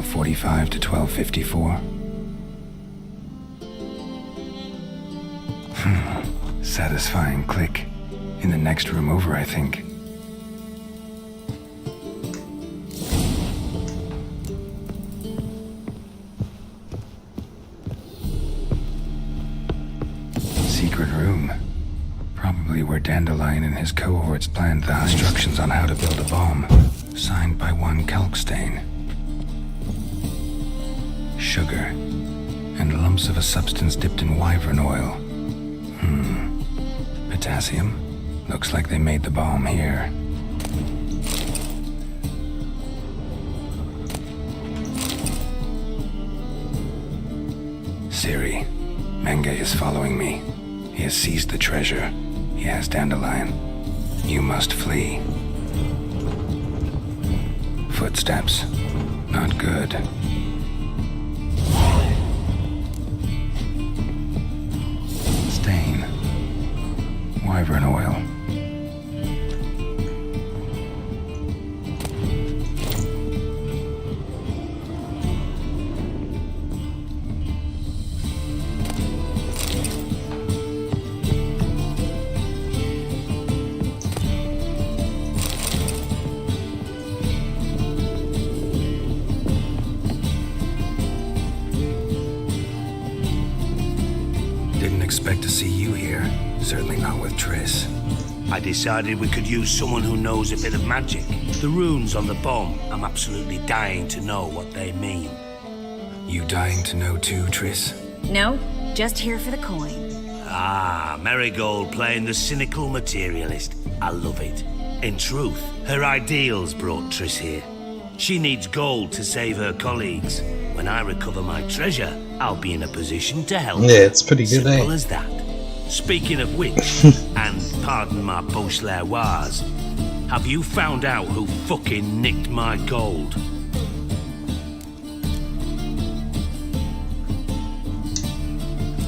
.45 to 12:54. Satisfying click. In the next room over, I think. Secret room. Probably where Dandelion and his cohorts planned the instructions on how to build a bomb. Signed by one Kalkstain. Sugar, and lumps of a substance dipped in wyvern oil. Potassium? Looks like they made the bomb here. Ciri, Menge is following me. He has seized the treasure. He has Dandelion. You must flee. Footsteps. Not good. Wyvern oil. Didn't expect to see you here. Certainly not with Triss. I decided we could use someone who knows a bit of magic. The runes on the bomb, I'm absolutely dying to know what they mean. You dying to know too, Triss? No, just here for the coin. Ah, Marigold playing the cynical materialist. I love it. In truth, her ideals brought Triss here. She needs gold to save her colleagues. When I recover my treasure, I'll be in a position to help. Yeah, it's pretty good, Simple eh? as that. Speaking of which, and pardon my Beauclervoise, have you found out who fucking nicked my gold?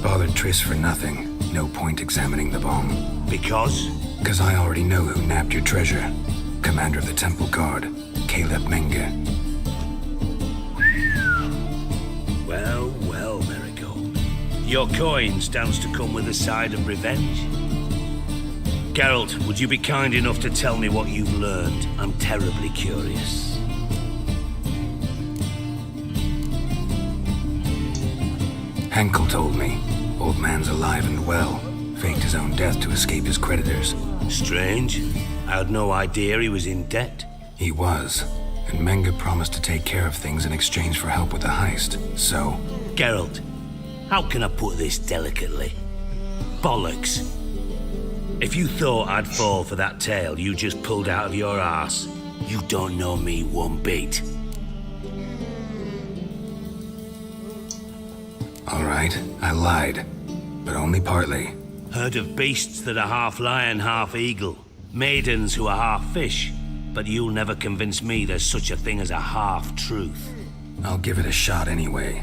Bothered Triss for nothing. No point examining the bomb. Because? Because I already know who nabbed your treasure. Commander of the Temple Guard, Caleb Menge. Well, well, Marigold. Your coin stands to come with a side of revenge. Geralt, would you be kind enough to tell me what you've learned? I'm terribly curious. Henkel told me. Old man's alive and well. Faked his own death to escape his creditors. Strange. I had no idea he was in debt. He was. And Menge promised to take care of things in exchange for help with the heist. So... Geralt, how can I put this delicately? Bollocks. If you thought I'd fall for that tale you just pulled out of your arse, you don't know me one bit. All right, I lied. But only partly. Heard of beasts that are half lion, half eagle. Maidens who are half fish. But you'll never convince me there's such a thing as a half-truth. I'll give it a shot anyway.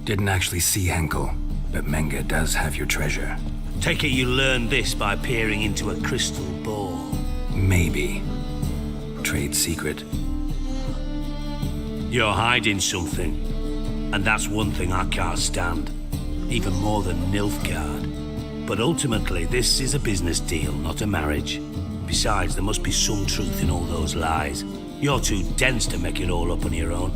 Didn't actually see Henkel, but Menge does have your treasure. Take it you learned this by peering into a crystal ball. Maybe. Trade secret. You're hiding something. And that's one thing I can't stand. Even more than Nilfgaard. But ultimately, this is a business deal, not a marriage. Besides, there must be some truth in all those lies. You're too dense to make it all up on your own.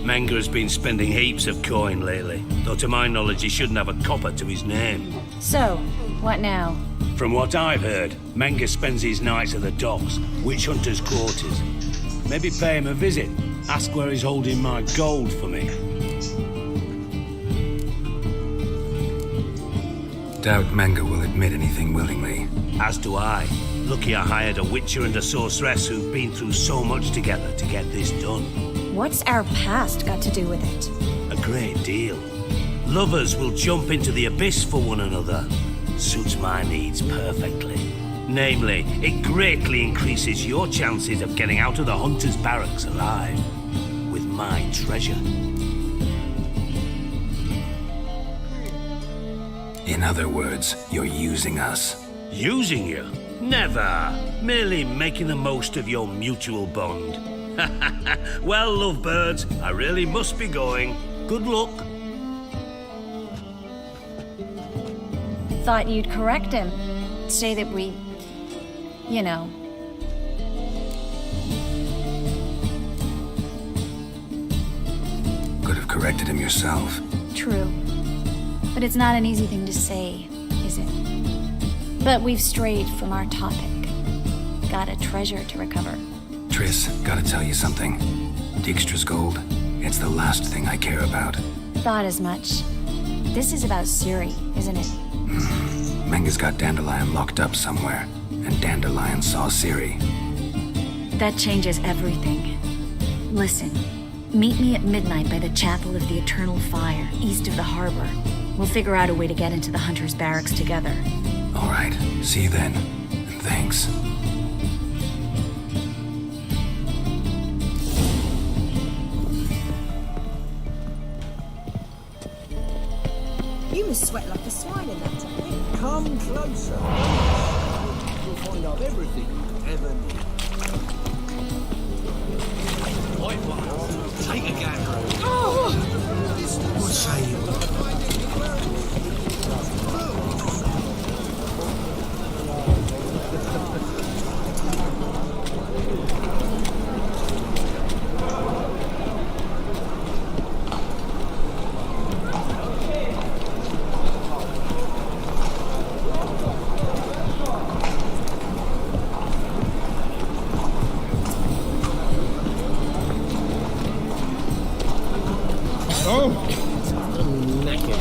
Menge has been spending heaps of coin lately, though to my knowledge he shouldn't have a copper to his name. So, what now? From what I've heard, Menge spends his nights at the docks, witch hunters' quarters. Maybe pay him a visit. Ask where he's holding my gold for me. Doubt Menge will admit anything willingly. As do I. Lucky I hired a witcher and a sorceress who've been through so much together to get this done. What's our past got to do with it? A great deal. Lovers will jump into the abyss for one another. Suits my needs perfectly. Namely, it greatly increases your chances of getting out of the hunter's barracks alive. With my treasure. In other words, you're using us. Using you? Never. Merely making the most of your mutual bond. Well, lovebirds, I really must be going. Good luck. Thought you'd correct him. Say that we... you know... Could have corrected him yourself. True. But it's not an easy thing to say, is it? But we've strayed from our topic. Got a treasure to recover. Triss, gotta tell you something. Dijkstra's gold, it's the last thing I care about. Thought as much. This is about Ciri, isn't it? Menge's got Dandelion locked up somewhere, and Dandelion saw Ciri. That changes everything. Listen, meet me at midnight by the Chapel of the Eternal Fire, east of the harbor. We'll figure out a way to get into the Hunter's barracks together. All right, see you then, and thanks. You must sweat like a swine in that technique. Come closer. You'll find out everything you ever need. Right one. Take a gander. Oh! What say you? Oh! Knackered.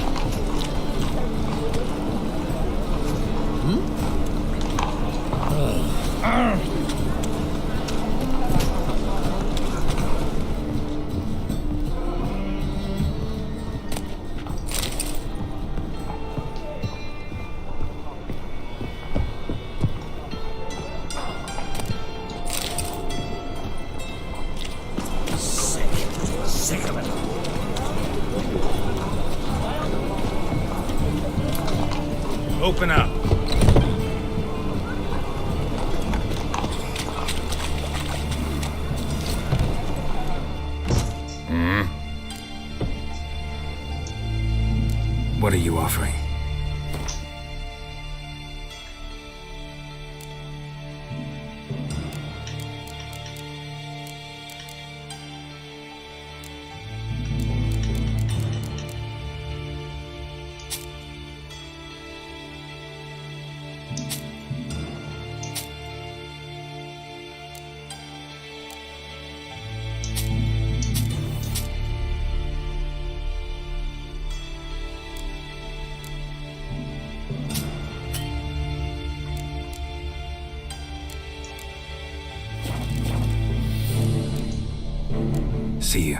Sick of it. Open up. What are you offering? See you.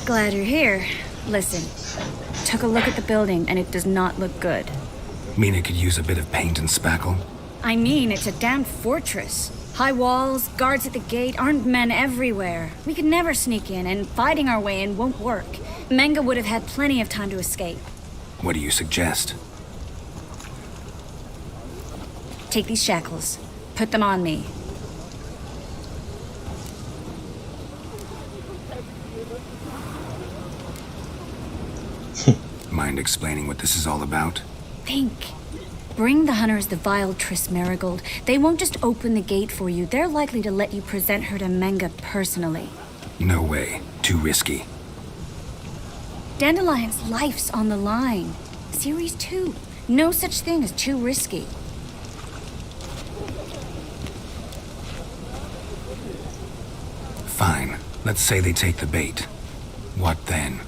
Glad you're here. Listen, took a look at the building and it does not look good. Mean it could use a bit of paint and spackle? I mean, it's a damn fortress. High walls, guards at the gate, armed men everywhere. We could never sneak in, and fighting our way in won't work. Menga would have had plenty of time to escape. What do you suggest? Take these shackles. Put them on me. Mind explaining what this is all about? Think. Bring the hunters the vile Triss Marigold. They won't just open the gate for you. They're likely to let you present her to Menga personally. No way. Too risky. Dandelion's life's on the line. Series 2. No such thing as too risky. Fine. Let's say they take the bait. What then?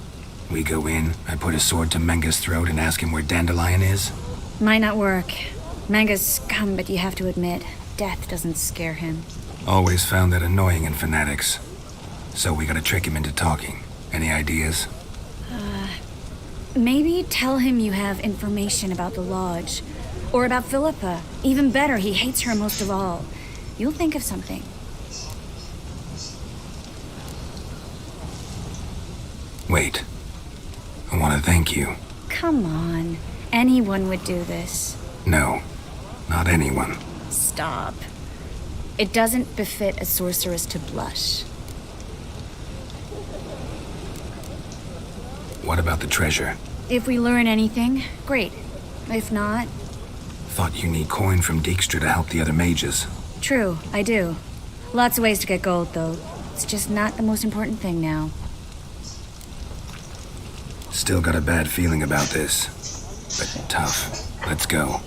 We go in, I put a sword to Menga's throat and ask him where Dandelion is? Might not work. Menga's scum, but you have to admit, death doesn't scare him. Always found that annoying in fanatics. So we gotta trick him into talking. Any ideas? Maybe tell him you have information about the Lodge. Or about Philippa. Even better, he hates her most of all. You'll think of something. Wait. I want to thank you. Come on. Anyone would do this. No, not anyone. Stop. It doesn't befit a sorceress to blush. What about the treasure? If we learn anything, great. If not... Thought you need coin from Dijkstra to help the other mages. True, I do. Lots of ways to get gold, though. It's just not the most important thing now. Still got a bad feeling about this. But tough. Let's go.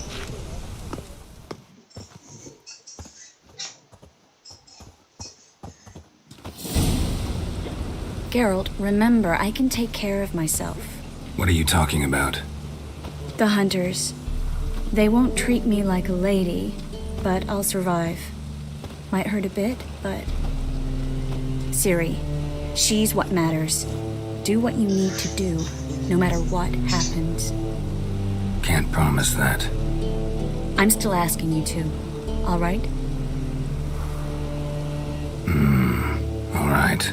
Geralt, remember, I can take care of myself. What are you talking about? The hunters. They won't treat me like a lady, but I'll survive. Might hurt a bit, but... Ciri, she's what matters. Do what you need to do, no matter what happens. Can't promise that. I'm still asking you to, all right? All right.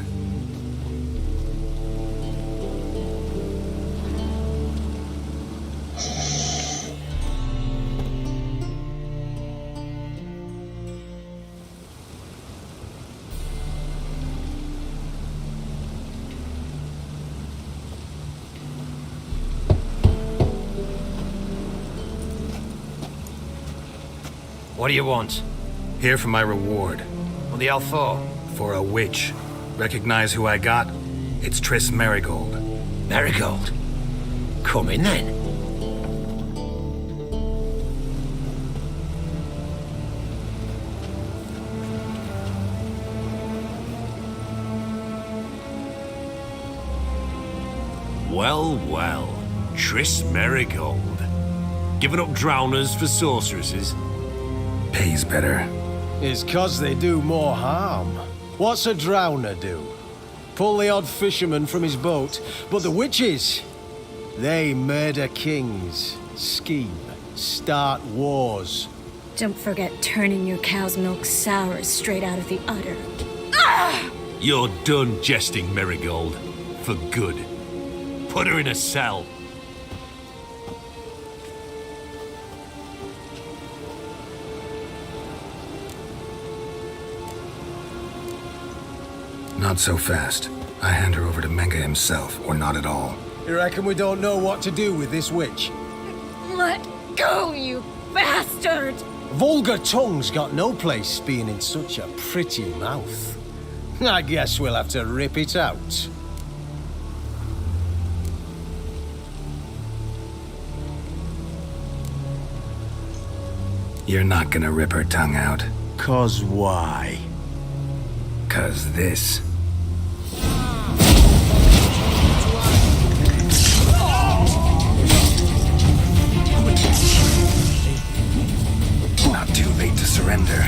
What do you want? Here for my reward. What the hell for? For a witch. Recognize who I got? It's Triss Merigold. Merigold? Come in then. Well, well. Triss Merigold. Giving up drowners for sorceresses? Pays better. It's 'cause they do more harm. What's a drowner do? Pull the odd fisherman from his boat, but the witches, they murder kings, scheme, start wars. Don't forget turning your cow's milk sour straight out of the udder. You're done jesting, Merigold. For good. Put her in a cell. Not so fast. I hand her over to Menga himself, or not at all. You reckon we don't know what to do with this witch? Let go, you bastard! Vulgar tongue's got no place being in such a pretty mouth. I guess we'll have to rip it out. You're not gonna rip her tongue out. 'Cause why? 'Cause this. Not too late to surrender.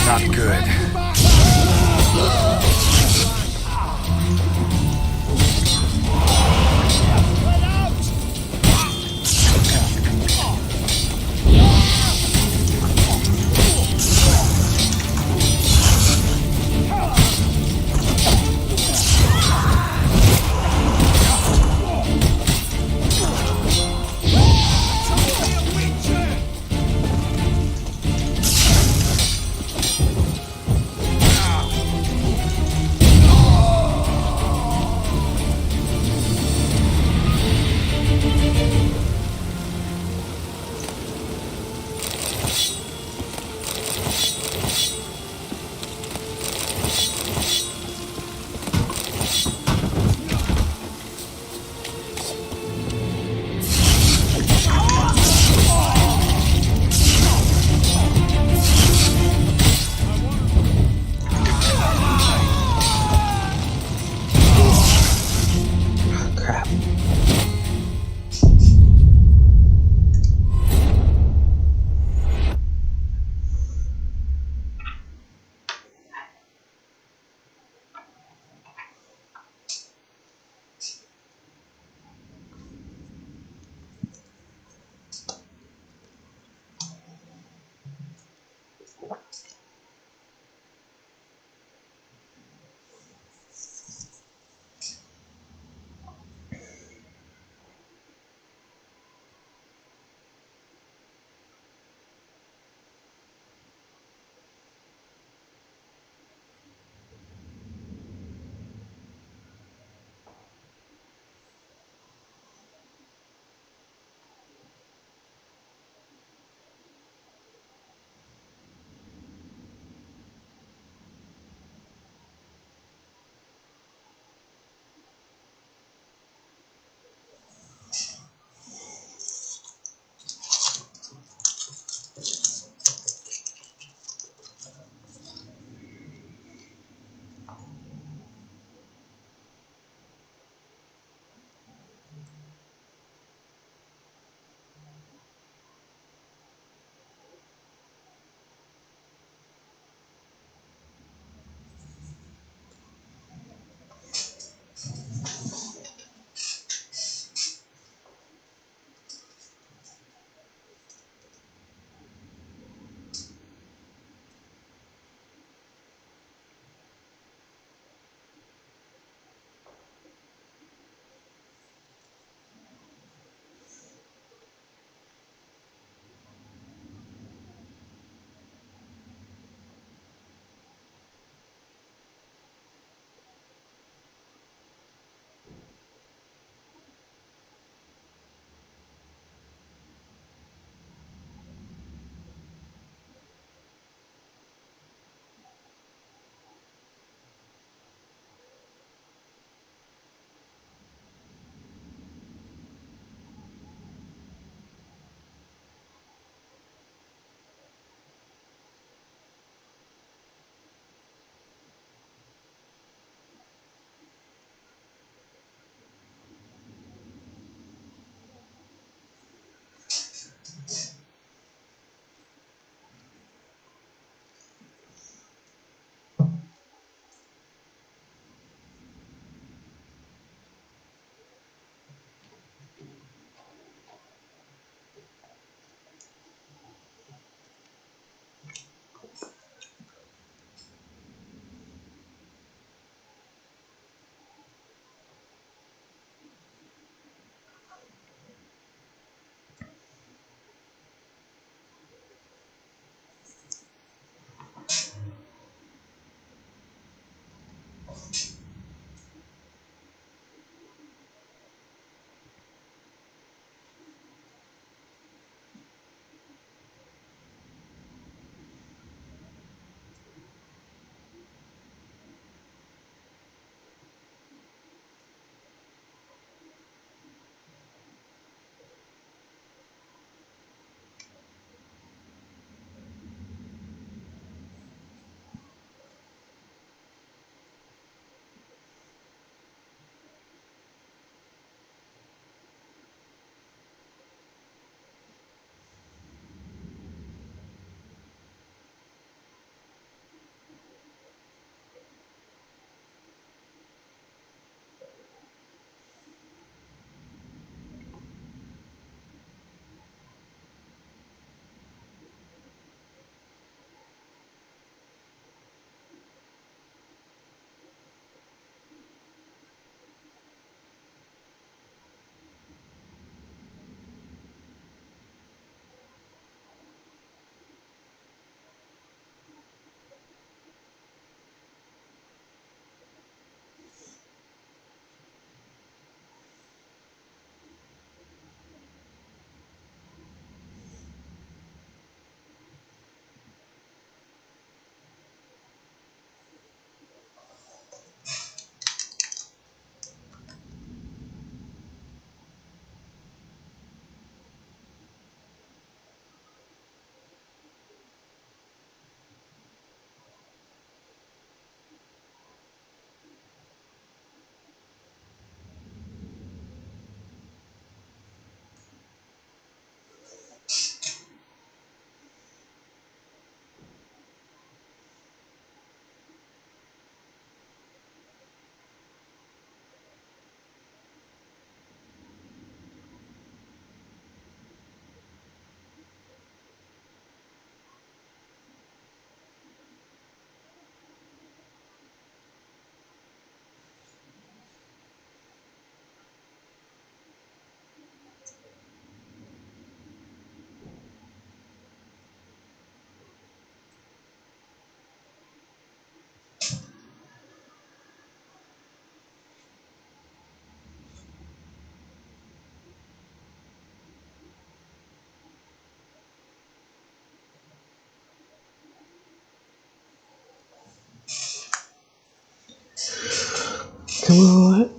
Not good. Come on.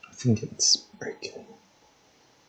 I think it's break.